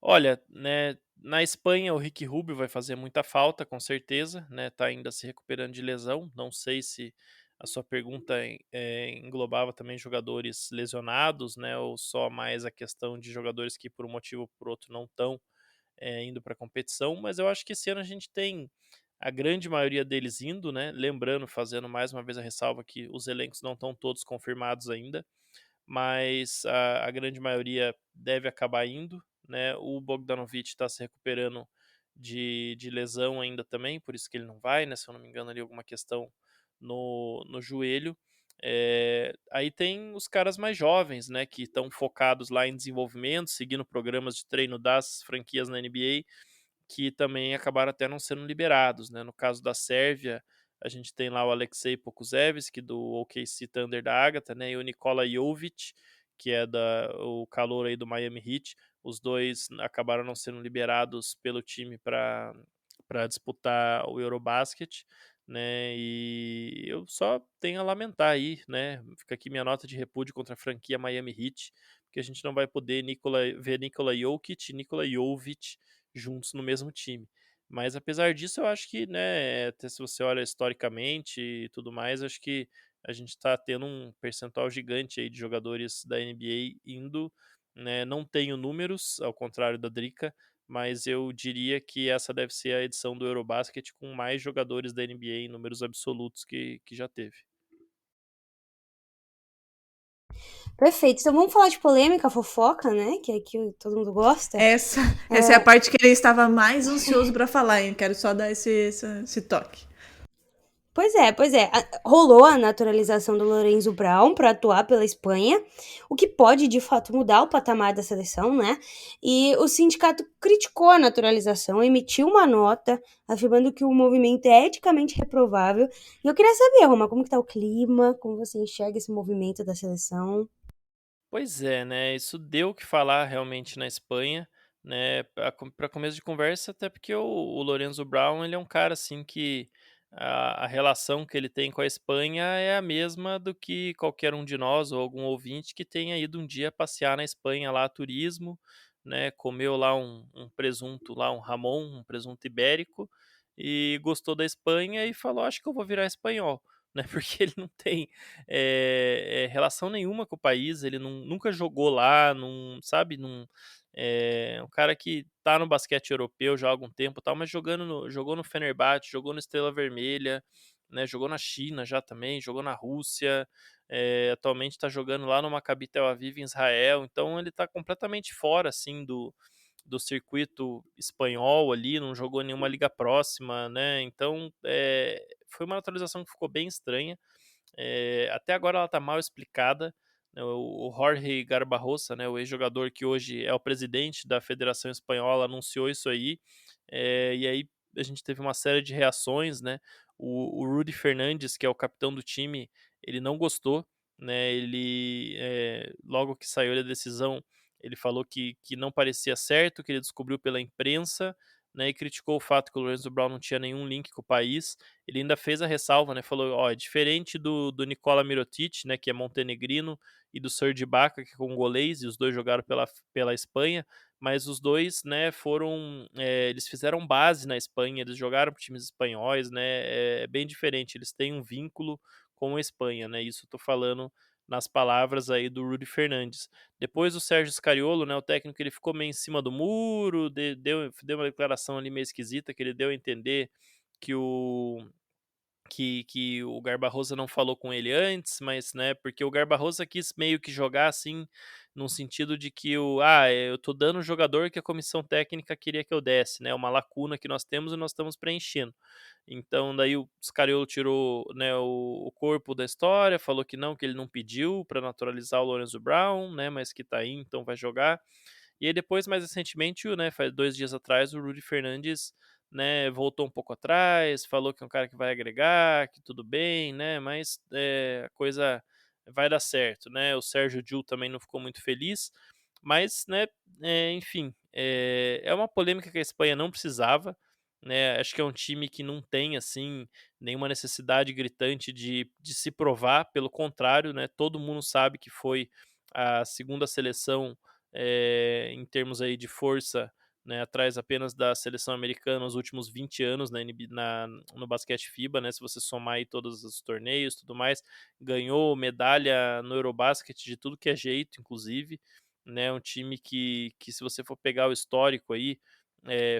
Olha, né, na Espanha o Ricky Rubio vai fazer muita falta, com certeza, né? Tá ainda se recuperando de lesão. Não sei se a sua pergunta englobava também jogadores lesionados, né? Ou só mais a questão de jogadores que por um motivo ou por outro não estão indo para a competição. Mas eu acho que esse ano a gente tem a grande maioria deles indo, né? Lembrando, fazendo mais uma vez a ressalva que os elencos não estão todos confirmados ainda, mas a grande maioria deve acabar indo, né? O Bogdanovic está se recuperando de lesão ainda também, por isso que ele não vai, né? Se eu não me engano, ali alguma questão no joelho. Aí tem os caras mais jovens, né? Que estão focados lá em desenvolvimento, seguindo programas de treino das franquias na NBA, que também acabaram até não sendo liberados, né? No caso da Sérvia, a gente tem lá o Alexei Pokusevski, do OKC Thunder da Agatha, né? E o Nikola Jovic, que é o calouro aí do Miami Heat. Os dois acabaram não sendo liberados pelo time para disputar o Eurobasket, né? E eu só tenho a lamentar aí, né? Fica aqui minha nota de repúdio contra a franquia Miami Heat, porque a gente não vai poder ver Nikola Jokic e Nikola Jovic juntos no mesmo time. Mas apesar disso, eu acho que, né, até se você olha historicamente e tudo mais, acho que a gente está tendo um percentual gigante aí de jogadores da NBA indo, né? Não tenho números, ao contrário da Drica, mas eu diria que essa deve ser a edição do Eurobasket com mais jogadores da NBA em números absolutos que já teve. Perfeito. Então vamos falar de polêmica, fofoca, né? Que é que todo mundo gosta. Essa é a parte que ele estava mais ansioso para falar, hein? Quero só dar esse toque. Pois é. Rolou a naturalização do Lorenzo Brown para atuar pela Espanha, o que pode de fato mudar o patamar da seleção, né? E o sindicato criticou a naturalização, emitiu uma nota afirmando que o movimento é eticamente reprovável. E eu queria saber, Roma, como que tá o clima, como você enxerga esse movimento da seleção? Pois é, né? Isso deu o que falar realmente na Espanha, né, para começo de conversa, até porque o Lorenzo Brown, ele é um cara, assim, que a relação que ele tem com a Espanha é a mesma do que qualquer um de nós ou algum ouvinte que tenha ido um dia passear na Espanha lá a turismo, né, comeu lá um presunto lá, um Ramon, um presunto ibérico, e gostou da Espanha e falou: "Acho que eu vou virar espanhol", né, porque ele não tem, relação nenhuma com o país, ele nunca jogou lá, não sabe, não é um cara que tá no basquete europeu já há algum tempo, e tal, mas jogou no Fenerbahçe, jogou no Estrela Vermelha, né, jogou na China já também, jogou na Rússia, atualmente está jogando lá no Maccabi Tel Aviv em Israel, então ele está completamente fora, assim, do circuito espanhol ali, não jogou nenhuma liga próxima, né, então, foi uma atualização que ficou bem estranha. Até agora ela está mal explicada, né, o Jorge Garbarrosa, né, o ex-jogador que hoje é o presidente da Federação Espanhola, anunciou isso aí, e aí a gente teve uma série de reações, né, o Rudy Fernandes, que é o capitão do time, ele não gostou, né, ele, logo que saiu a decisão, ele falou que não parecia certo, que ele descobriu pela imprensa, né, e criticou o fato que o Lorenzo Brown não tinha nenhum link com o país. Ele ainda fez a ressalva, né, falou: "Ó, é diferente do Nikola Mirotic, né, que é montenegrino, e do Serge Ibaka, que é congolês, e os 2 jogaram pela Espanha, mas os 2, né, foram, eles fizeram base na Espanha, eles jogaram para times espanhóis, né, é bem diferente, eles têm um vínculo com a Espanha", né, isso eu tô falando nas palavras aí do Rudy Fernandes. Depois o Sérgio Scariolo, né, o técnico, ele ficou meio em cima do muro, deu uma declaração ali meio esquisita, que ele deu a entender que o Garbarrosa não falou com ele antes, mas, né, porque o Garbarrosa quis meio que jogar, assim, num sentido de que eu tô dando o jogador que a comissão técnica queria que eu desse, né, uma lacuna que nós temos e nós estamos preenchendo. Então daí o Scariolo tirou, né, o corpo da história, falou que ele não pediu para naturalizar o Lorenzo Brown, né, mas que tá aí, então vai jogar. E aí depois, mais recentemente, faz 2 dias atrás, o Rudy Fernandes, né, voltou um pouco atrás, falou que é um cara que vai agregar, que tudo bem, né, mas, a coisa vai dar certo, né. O Sérgio Dil também não ficou muito feliz, mas, né, enfim, é uma polêmica que a Espanha não precisava, né, acho que é um time que não tem, assim, nenhuma necessidade gritante de se provar, pelo contrário, né, todo mundo sabe que foi a segunda seleção, em termos aí de força, né, atrás apenas da seleção americana nos últimos 20 anos na NB na no basquete FIBA, né, se você somar aí todos os torneios, tudo mais, ganhou medalha no Eurobasket de tudo que é jeito, inclusive, né, um time que se você for pegar o histórico aí,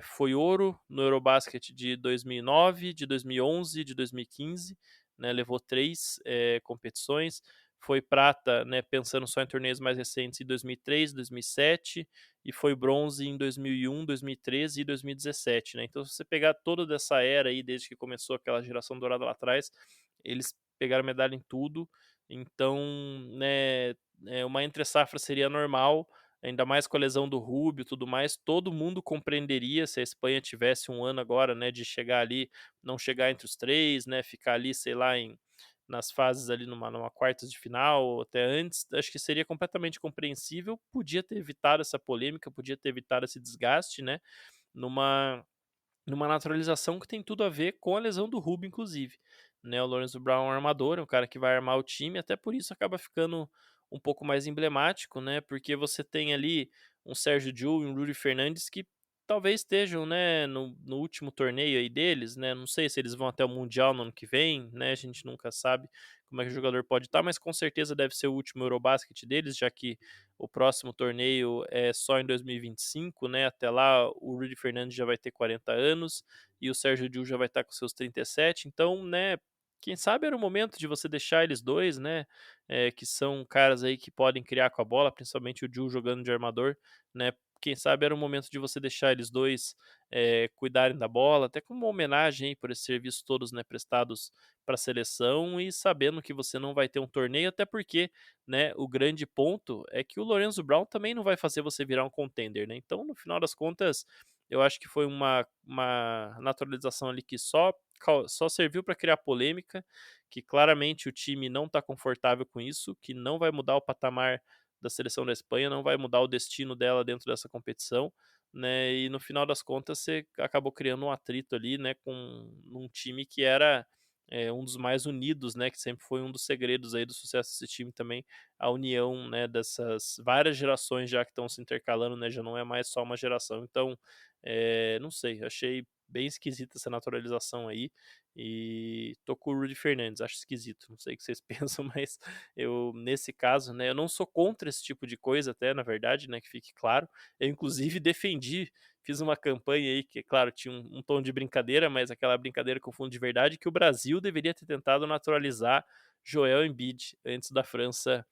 foi ouro no Eurobasket de 2009, de 2011, de 2015, né, levou 3 competições, foi prata, né, pensando só em torneios mais recentes, em 2003, 2007, e foi bronze em 2001, 2013 e 2017, né. Então se você pegar toda dessa era aí, desde que começou aquela geração dourada lá atrás, eles pegaram medalha em tudo, então, né, uma entre safra seria normal, ainda mais com a lesão do Rubio e tudo mais, todo mundo compreenderia se a Espanha tivesse um ano agora, né, de chegar ali, não chegar entre os 3, né, ficar ali, sei lá, nas fases ali numa quartas de final ou até antes, acho que seria completamente compreensível, podia ter evitado essa polêmica, podia ter evitado esse desgaste, né, numa numa naturalização que tem tudo a ver com a lesão do Rubio, inclusive, né, o Lorenzo Brown é um armador, é um cara que vai armar o time, até por isso acaba ficando um pouco mais emblemático, né, porque você tem ali um Sérgio Dil e um Rudy Fernandes que talvez estejam, né, no último torneio aí deles, né, não sei se eles vão até o Mundial no ano que vem, né, a gente nunca sabe como é que o jogador pode estar, mas com certeza deve ser o último Eurobasket deles, já que o próximo torneio é só em 2025, né? Até lá o Rudy Fernandes já vai ter 40 anos e o Sérgio Dil já vai estar com seus 37. Então, né? Quem sabe era o momento de você deixar eles dois, né? Que são caras aí que podem criar com a bola, principalmente o Dil jogando de armador, né? Quem sabe era o momento de você deixar eles dois cuidarem da bola, até como uma homenagem aí por esses serviços todos, né, prestados para a seleção e sabendo que você não vai ter um torneio, até porque, né, o grande ponto é que o Lorenzo Brown também não vai fazer você virar um contender, né? Então, no final das contas, eu acho que foi uma naturalização ali que só serviu para criar polêmica, que claramente o time não está confortável com isso, que não vai mudar o patamar da seleção da Espanha, não vai mudar o destino dela dentro dessa competição, né? E no final das contas você acabou criando um atrito ali, né, com um time que era um dos mais unidos, né, que sempre foi um dos segredos aí do sucesso desse time também, a união, né, dessas várias gerações já que estão se intercalando, né, já não é mais só uma geração. Então, não sei, achei bem esquisita essa naturalização aí, e tô com o Rudy Fernandes, acho esquisito, não sei o que vocês pensam, mas eu, nesse caso, né, eu não sou contra esse tipo de coisa até, na verdade, né, que fique claro. Eu, inclusive, defendi, fiz uma campanha aí que, claro, tinha um tom de brincadeira, mas aquela brincadeira com fundo de verdade, que o Brasil deveria ter tentado naturalizar Joel Embiid antes da França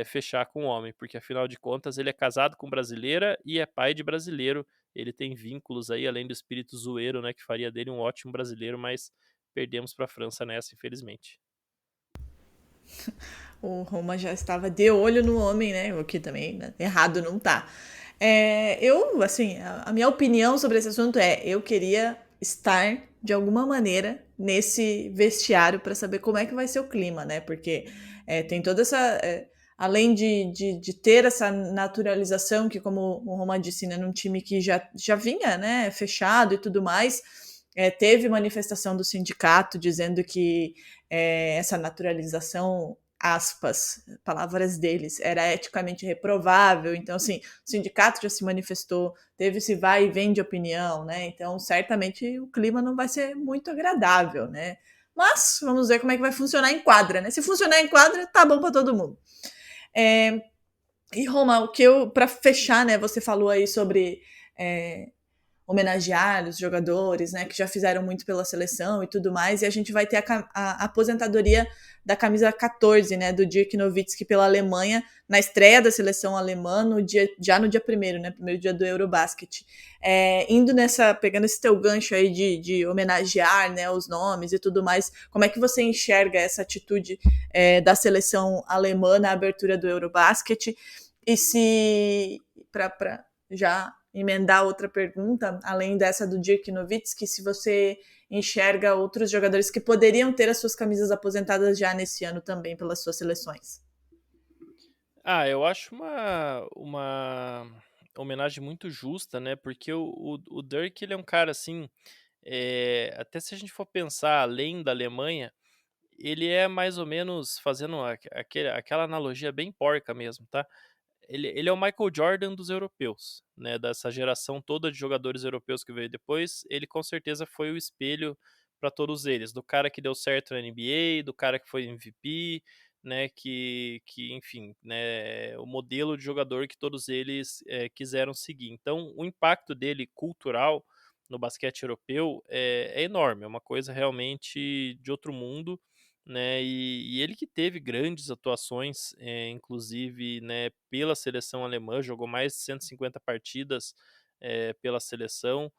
fechar com o homem, porque afinal de contas ele é casado com brasileira e é pai de brasileiro. Ele tem vínculos aí, além do espírito zoeiro, né, que faria dele um ótimo brasileiro, mas perdemos para a França nessa, infelizmente. O Roma já estava de olho no homem, né? O que também, né, errado não tá. Eu, assim, a minha opinião sobre esse assunto eu queria estar de alguma maneira nesse vestiário para saber como é que vai ser o clima, né? Porque tem toda essa. Além de ter essa naturalização, que, como o Roma disse, né, num time que já vinha, né, fechado e tudo mais, teve manifestação do sindicato dizendo que essa naturalização, aspas, palavras deles, era eticamente reprovável. Então, assim, o sindicato já se manifestou, teve esse vai e vem de opinião, né? Então, certamente o clima não vai ser muito agradável, né? Mas vamos ver como é que vai funcionar em quadra, né? Se funcionar em quadra, tá bom para todo mundo. E Roma, o que para fechar, né? Você falou aí sobre homenagear os jogadores, né, que já fizeram muito pela seleção e tudo mais, e a gente vai ter a aposentadoria da camisa 14, né, do Dirk Nowitzki pela Alemanha, na estreia da seleção alemã, já no dia 1º, né, primeiro dia do Eurobasket. Pegando esse teu gancho aí de homenagear, né, os nomes e tudo mais, como é que você enxerga essa atitude da seleção alemã na abertura do Eurobasket? E se, para já emendar outra pergunta, além dessa do Dirk Nowitzki, se você enxerga outros jogadores que poderiam ter as suas camisas aposentadas já nesse ano também pelas suas seleções. Eu acho uma homenagem muito justa, né? Porque o Dirk, ele é um cara assim, até se a gente for pensar além da Alemanha, ele é mais ou menos, fazendo aquela analogia bem porca mesmo, tá? Ele é o Michael Jordan dos europeus, né? Dessa geração toda de jogadores europeus que veio depois, ele com certeza foi o espelho para todos eles, do cara que deu certo na NBA, do cara que foi MVP, né? Que enfim, né? O modelo de jogador que todos eles quiseram seguir. Então, o impacto dele cultural no basquete europeu é enorme, é uma coisa realmente de outro mundo, né? E ele que teve grandes atuações, inclusive, né, pela seleção alemã, jogou mais de 150 partidas pela seleção,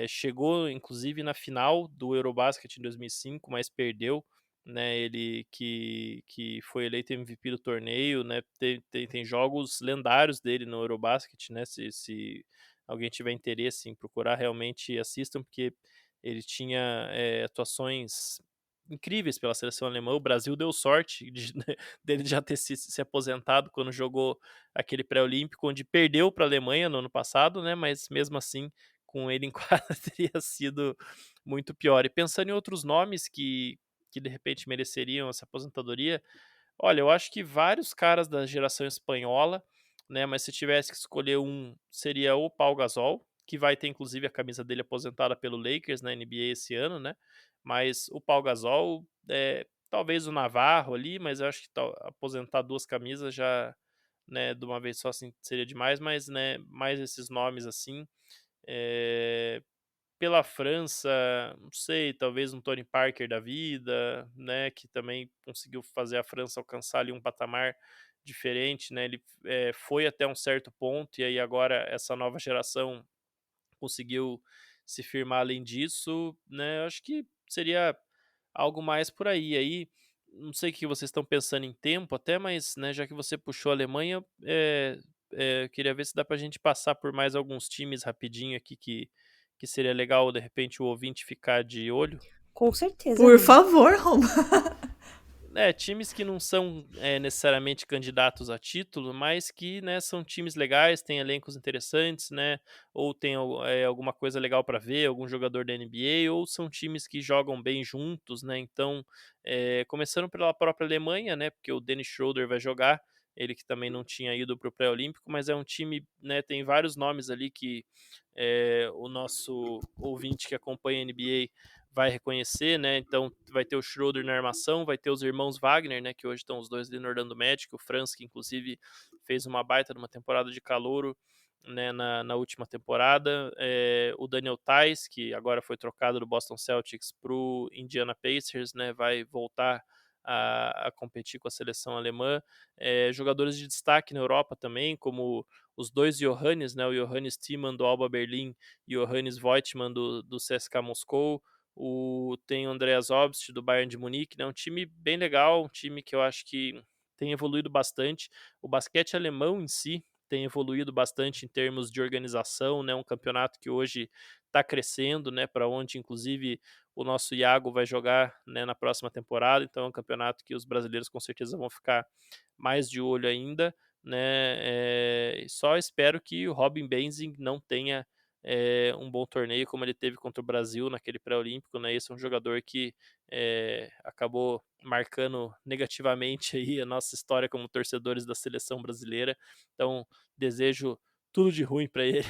chegou inclusive na final do Eurobasket em 2005, mas perdeu, né? Ele que foi eleito MVP do torneio, né? Tem jogos lendários dele no Eurobasket, né? Se alguém tiver interesse em procurar, realmente assistam, porque ele tinha atuações incríveis pela seleção alemã. O Brasil deu sorte dele já ter se aposentado quando jogou aquele pré-olímpico, onde perdeu para a Alemanha no ano passado, né? Mas mesmo assim, com ele em quadra, teria sido muito pior. E pensando em outros nomes que de repente mereceriam essa aposentadoria, olha, eu acho que vários caras da geração espanhola, né? Mas se tivesse que escolher um, seria o Pau Gasol, que vai ter inclusive a camisa dele aposentada pelo Lakers na NBA esse ano, né? Mas o Pau Gasol, talvez o Navarro ali, mas eu acho que aposentar 2 camisas já, né, de uma vez só assim seria demais, mas, né, mais esses nomes assim. Pela França, não sei, talvez um Tony Parker da vida, né, que também conseguiu fazer a França alcançar ali um patamar diferente, né? Ele foi até um certo ponto, e aí agora essa nova geração conseguiu se firmar além disso, né? Eu acho que seria algo mais por aí. Aí, não sei o que vocês estão pensando em tempo até, mas, né, já que você puxou a Alemanha, queria ver se dá pra gente passar por mais alguns times rapidinho aqui que seria legal, de repente, o ouvinte ficar de olho. Com certeza. Por favor, Roma. times que não são necessariamente candidatos a título, mas que, né, são times legais, têm elencos interessantes, né, ou tem alguma coisa legal para ver, algum jogador da NBA, ou são times que jogam bem juntos, né? Então, começando pela própria Alemanha, né, porque o Dennis Schroeder vai jogar, ele que também não tinha ido para o pré-olímpico, mas é um time, né, tem vários nomes ali que o nosso ouvinte que acompanha a NBA vai reconhecer, né? Então vai ter o Schroeder na armação, vai ter os irmãos Wagner, né? Que hoje estão os dois ali no Orlando Magic, o Franz, que inclusive fez uma baita de uma temporada de calouro, né, na última temporada, o Daniel Theis, que agora foi trocado do Boston Celtics para o Indiana Pacers, né, vai voltar a competir com a seleção alemã, jogadores de destaque na Europa também, como os dois Johannes, né, o Johannes Thiemann do Alba Berlim e o Johannes Voigtmann do CSKA Moscou, tem o Andreas Obst do Bayern de Munique, né, um time bem legal, um time que eu acho que tem evoluído bastante. O basquete alemão em si tem evoluído bastante em termos de organização, né, um campeonato que hoje está crescendo, né, para onde inclusive o nosso Iago vai jogar, né, na próxima temporada, então é um campeonato que os brasileiros com certeza vão ficar mais de olho ainda, né, só espero que o Robin Benzing não tenha um bom torneio como ele teve contra o Brasil naquele pré-olímpico, né? Esse é um jogador que acabou marcando negativamente aí a nossa história como torcedores da seleção brasileira. Então desejo tudo de ruim para ele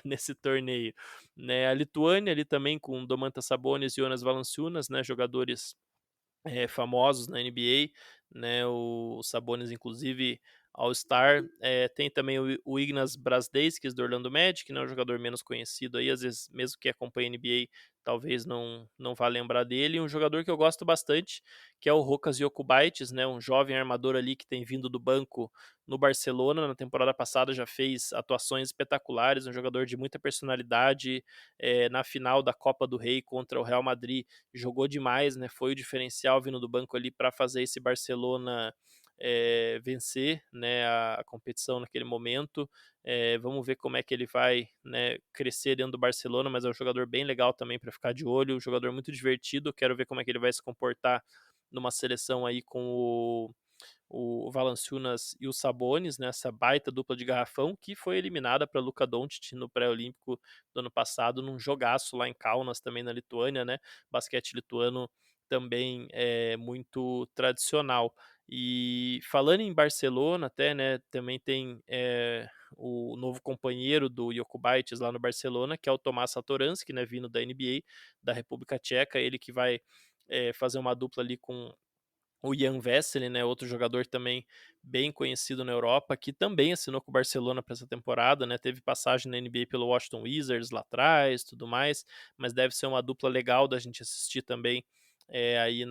nesse torneio. Né? A Lituânia ali também com Domantas Sabonis e Jonas Valanciunas, né? Jogadores famosos na NBA, né? O Sabonis, inclusive, All-Star. Tem também o Ignas Brazdeikis do Orlando Magic, né? Um jogador menos conhecido aí, às vezes, mesmo que acompanhe a NBA, talvez não vá lembrar dele. E um jogador que eu gosto bastante, que é o Rokas Jokubaitis, né? Um jovem armador ali que tem vindo do banco no Barcelona. Na temporada passada já fez atuações espetaculares, um jogador de muita personalidade. Na final da Copa do Rei contra o Real Madrid, jogou demais, né? Foi o diferencial vindo do banco ali para fazer esse Barcelona vencer, né, a competição naquele momento. Vamos ver como é que ele vai, né, crescer dentro do Barcelona, mas é um jogador bem legal também para ficar de olho, um jogador muito divertido. Quero ver como é que ele vai se comportar numa seleção aí com o Valanciunas e o Sabonis, né, essa baita dupla de garrafão que foi eliminada para Luka Doncic no pré-olímpico do ano passado, num jogaço lá em Kaunas, também na Lituânia, né, basquete lituano também é muito tradicional. E falando em Barcelona até, né, também tem o novo companheiro do Jokubaitis lá no Barcelona, que é o Tomás Satoransky, né, vindo da NBA, da República Tcheca, ele que vai fazer uma dupla ali com o Jan Vesely, né, outro jogador também bem conhecido na Europa, que também assinou com o Barcelona para essa temporada, né, teve passagem na NBA pelo Washington Wizards lá atrás, tudo mais, mas deve ser uma dupla legal da gente assistir também aí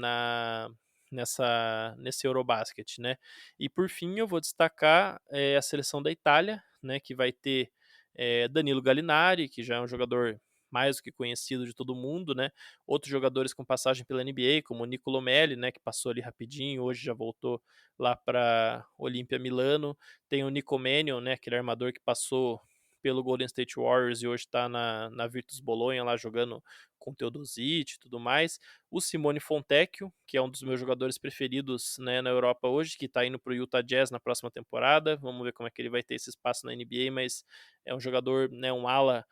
nesse Eurobasket, né. E por fim eu vou destacar a seleção da Itália, né, que vai ter Danilo Gallinari, que já é um jogador mais do que conhecido de todo mundo, né? Outros jogadores com passagem pela NBA, como o Nicolo Melli, né, que passou ali rapidinho, hoje já voltou lá para Olimpia Milano. Tem o Nico Mannion, né, aquele armador que passou pelo Golden State Warriors e hoje está na Virtus Bologna lá jogando com Teodosic e tudo mais. O Simone Fontecchio, que é um dos meus jogadores preferidos, né, na Europa hoje, que está indo para o Utah Jazz na próxima temporada. Vamos ver como é que ele vai ter esse espaço na NBA, mas é um jogador, né, um ala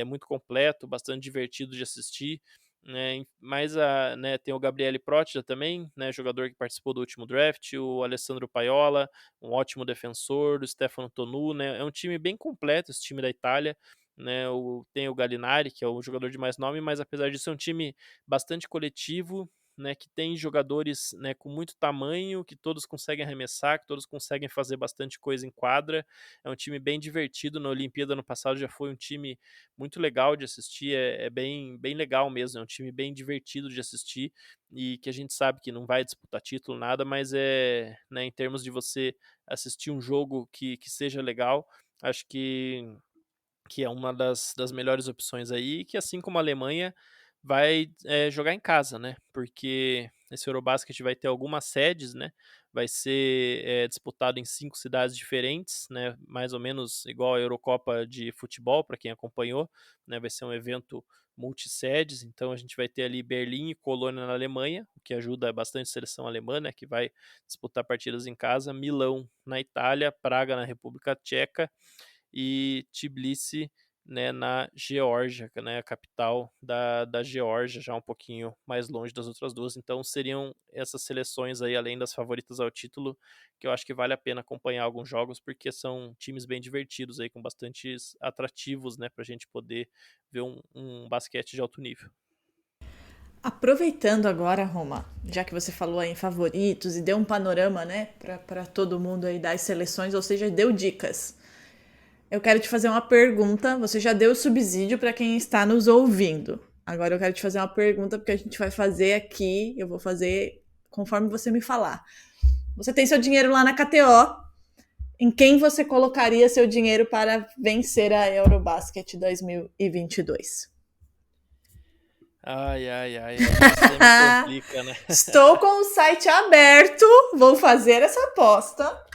muito completo, bastante divertido de assistir. Né, mas né, tem o Gabriele Procida também, né, jogador que participou do último draft, o Alessandro Paiola, um ótimo defensor, o Stefano Tonu, né, é um time bem completo esse time da Itália, né, tem o Gallinari, que é o jogador de mais nome, mas apesar disso é um time bastante coletivo, né, que tem jogadores, né, com muito tamanho, que todos conseguem arremessar, que todos conseguem fazer bastante coisa em quadra. É um time bem divertido. Na Olimpíada ano passado já foi um time muito legal de assistir, é bem legal mesmo, é um time bem divertido de assistir e que a gente sabe que não vai disputar título, nada, mas né, em termos de você assistir um jogo que seja legal, acho que é uma das melhores opções aí, que assim como a Alemanha vai jogar em casa, né? Porque esse Eurobasket vai ter algumas sedes, né? Vai ser disputado em 5 cidades diferentes, né? Mais ou menos igual a Eurocopa de futebol, para quem acompanhou, né? Vai ser um evento multissedes, então a gente vai ter ali Berlim e Colônia na Alemanha, o que ajuda bastante a seleção alemã, né? Que vai disputar partidas em casa, Milão na Itália, Praga na República Tcheca e Tbilisi, né, na Geórgia, né, a capital da Geórgia, já um pouquinho mais longe das outras duas. Então seriam essas seleções aí, além das favoritas ao título, que eu acho que vale a pena acompanhar alguns jogos, porque são times bem divertidos aí, com bastantes atrativos, né, pra gente poder ver um basquete de alto nível. Aproveitando agora, Roma, já que você falou aí em favoritos e deu um panorama, né, para todo mundo aí das seleções, ou seja, deu dicas. Eu quero te fazer uma pergunta. Você já deu subsídio para quem está nos ouvindo. Agora eu quero te fazer uma pergunta, porque a gente vai fazer aqui, eu vou fazer conforme você me falar. Você tem seu dinheiro lá na KTO. Em quem você colocaria seu dinheiro para vencer a Eurobasket 2022? Ai, você me complica, né? Estou com o site aberto, vou fazer essa aposta.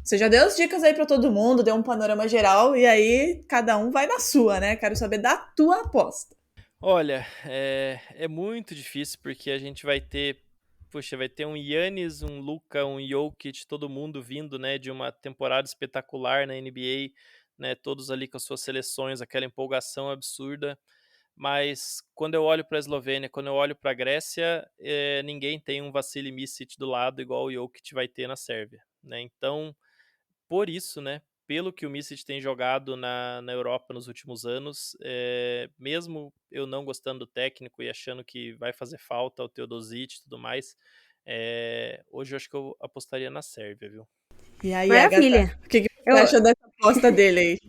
Você já deu as dicas aí para todo mundo, deu um panorama geral, e aí cada um vai na sua, né? Quero saber da tua aposta. Olha, é muito difícil, porque a gente vai ter um Giannis, um Luka, um Jokic, todo mundo vindo, né, de uma temporada espetacular na NBA, né, todos ali com as suas seleções, aquela empolgação absurda. Mas quando eu olho para a Eslovênia, quando eu olho para a Grécia, ninguém tem um Vasilij Micic do lado igual o Jokic vai ter na Sérvia, né? Então, por isso, né, pelo que o Micic tem jogado na Europa nos últimos anos, mesmo eu não gostando do técnico e achando que vai fazer falta o Teodosic e tudo mais, hoje eu acho que eu apostaria na Sérvia, viu? E aí, Maravilha. Agatha, o que você acha dessa aposta dele aí?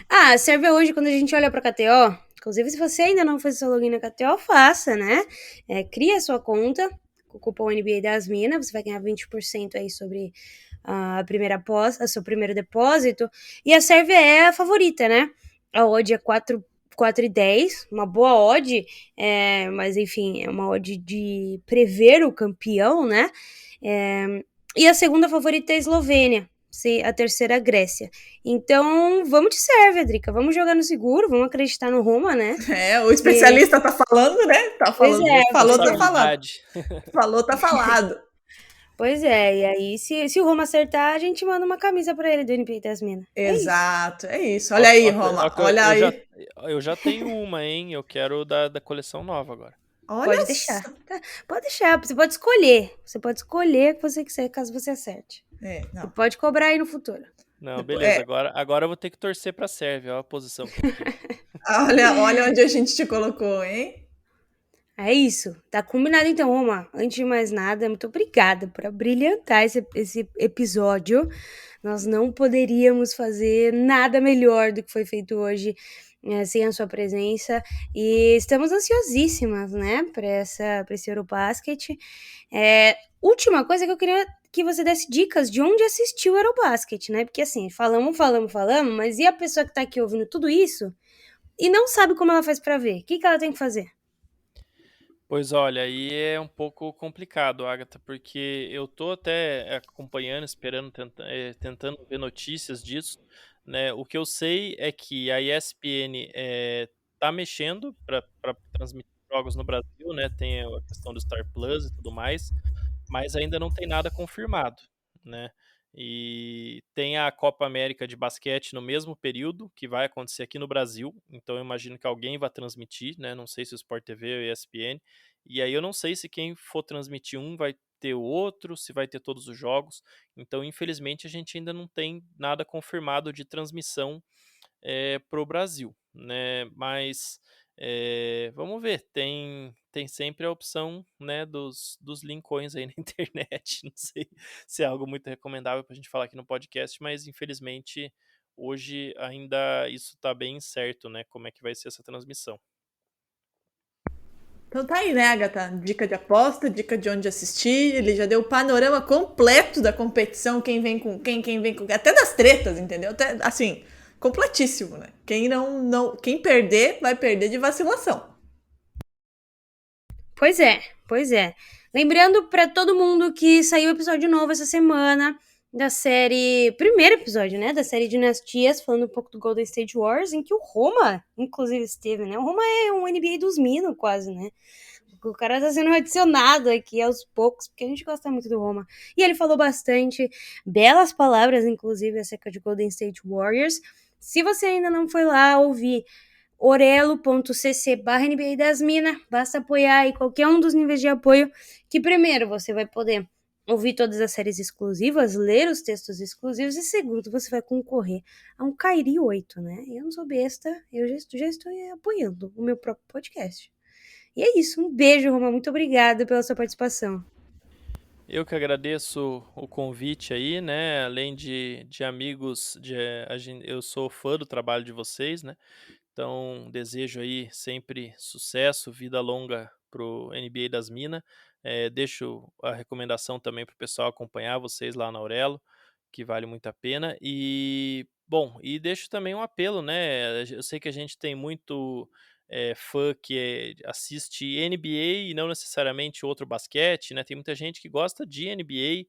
Ah, serve hoje quando a gente olha para KTO. Inclusive, se você ainda não fez seu login na KTO, faça, né? Cria a sua conta com o cupom NBA das Minas. Você vai ganhar 20% aí sobre a primeira aposta, seu primeiro depósito. E a Serve é a favorita, né? A odd é 4,10, uma boa odd, mas enfim, é uma odd de prever o campeão, né? E a segunda favorita é a Eslovênia, a terceira a Grécia. Então, vamos de Sérvia, Drica. Vamos jogar no seguro, vamos acreditar no Roma, né? O especialista tá falando, né? Tá falando, falou, tá falado. Falou, tá falado. Pois é, e aí, se o Roma acertar, a gente manda uma camisa pra ele do NBA das Minas. Exato, é isso. Olha aí, Roma, olha aí. Eu já tenho uma, hein? Eu quero da coleção nova agora. Olha, pode deixar. Pode deixar, você pode escolher. Você pode escolher o que você quiser, caso você acerte. Não. Você pode cobrar aí no futuro. Não, beleza. Agora eu vou ter que torcer pra Sérvia, ó a posição que eu tenho. Olha onde a gente te colocou, hein? É isso. Tá combinado então, Roma. Antes de mais nada, muito obrigada por brilhantar esse episódio. Nós não poderíamos fazer nada melhor do que foi feito hoje sem a sua presença. E estamos ansiosíssimas, né, para esse Eurobasket. Última coisa que eu queria que você desse dicas de onde assistir o Eurobasket, né? Porque assim, falamos, mas e a pessoa que tá aqui ouvindo tudo isso e não sabe como ela faz para ver? O que ela tem que fazer? Pois olha, aí é um pouco complicado, Agatha, porque eu tô até acompanhando, esperando, tentando ver notícias disso, né? O que eu sei é que a ESPN tá mexendo para transmitir jogos no Brasil, né? Tem a questão do Star Plus e tudo mais, mas ainda não tem nada confirmado, né? E tem a Copa América de basquete no mesmo período, que vai acontecer aqui no Brasil, então eu imagino que alguém vai transmitir, né? Não sei se o Sport TV ou ESPN, e aí eu não sei se quem for transmitir um vai ter o outro, se vai ter todos os jogos, então infelizmente a gente ainda não tem nada confirmado de transmissão para o Brasil, né? Mas vamos ver, tem sempre a opção, né, dos linkões aí na internet. Não sei se é algo muito recomendável para a gente falar aqui no podcast, mas infelizmente hoje ainda isso está bem incerto, né, como é que vai ser essa transmissão. Então tá aí, né, Agatha? Dica de aposta, dica de onde assistir. Ele já deu o panorama completo da competição, quem vem com quem vem com... Até das tretas, entendeu? Até, assim, completíssimo, né? Quem perder, vai perder de vacilação. Pois é, pois é. Lembrando pra todo mundo que saiu episódio novo essa semana da série, primeiro episódio, né, da série Dinastias, falando um pouco do Golden State Warriors, em que o Roma, inclusive, esteve, né? O Roma é um NBA dos Minos, quase, né? O cara tá sendo adicionado aqui aos poucos, porque a gente gosta muito do Roma. E ele falou bastante, belas palavras, inclusive, acerca de Golden State Warriors. Se você ainda não foi lá ouvir orelo.cc/NBA das Minas, basta apoiar aí qualquer um dos níveis de apoio, que primeiro você vai poder ouvir todas as séries exclusivas, ler os textos exclusivos, e segundo, você vai concorrer a um Kairi 8, né? Eu não sou besta, eu já estou apoiando o meu próprio podcast. E é isso, um beijo, Roma, muito obrigada pela sua participação. Eu que agradeço o convite aí, né? Além de amigos, eu sou fã do trabalho de vocês, né? Então, desejo aí sempre sucesso, vida longa pro NBA das Minas. Deixo a recomendação também pro pessoal acompanhar vocês lá na Aurelo, que vale muito a pena. E, bom, e deixo também um apelo, né? Eu sei que a gente tem muito fã que assiste NBA e não necessariamente outro basquete, né? Tem muita gente que gosta de NBA,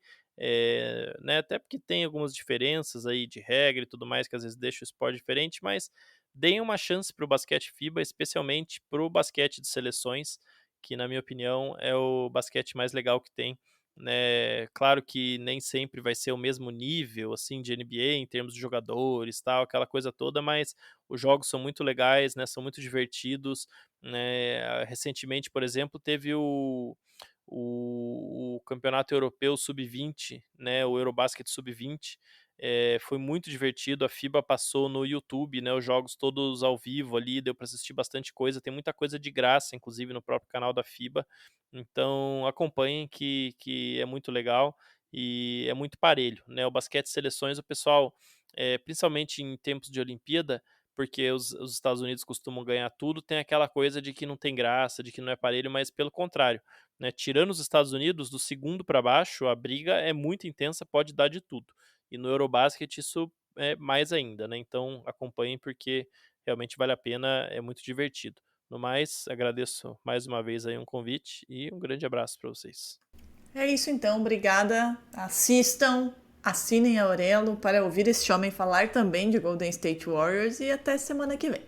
né? Até porque tem algumas diferenças aí de regra e tudo mais, que às vezes deixa o esporte diferente, mas deem uma chance para o basquete FIBA, especialmente para o basquete de seleções, que na minha opinião é o basquete mais legal que tem, né? Claro que nem sempre vai ser o mesmo nível assim de NBA em termos de jogadores, tal, aquela coisa toda, mas os jogos são muito legais, né? São muito divertidos, né? Recentemente, por exemplo, teve o Campeonato Europeu Sub-20, né? O Eurobasket Sub-20. Foi muito divertido, a FIBA passou no YouTube, né, os jogos todos ao vivo ali, deu para assistir bastante coisa, tem muita coisa de graça, inclusive no próprio canal da FIBA, então acompanhem que é muito legal e é muito parelho, né, o basquete seleções, o pessoal, principalmente em tempos de Olimpíada, porque os Estados Unidos costumam ganhar tudo, tem aquela coisa de que não tem graça, de que não é parelho, mas pelo contrário, né, tirando os Estados Unidos, do segundo para baixo, a briga é muito intensa, pode dar de tudo. E no Eurobasket isso é mais ainda, né? Então acompanhem porque realmente vale a pena, é muito divertido. No mais, agradeço mais uma vez aí um convite e um grande abraço para vocês. É isso então, obrigada. Assistam, assinem a Aurelo para ouvir este homem falar também de Golden State Warriors e até semana que vem.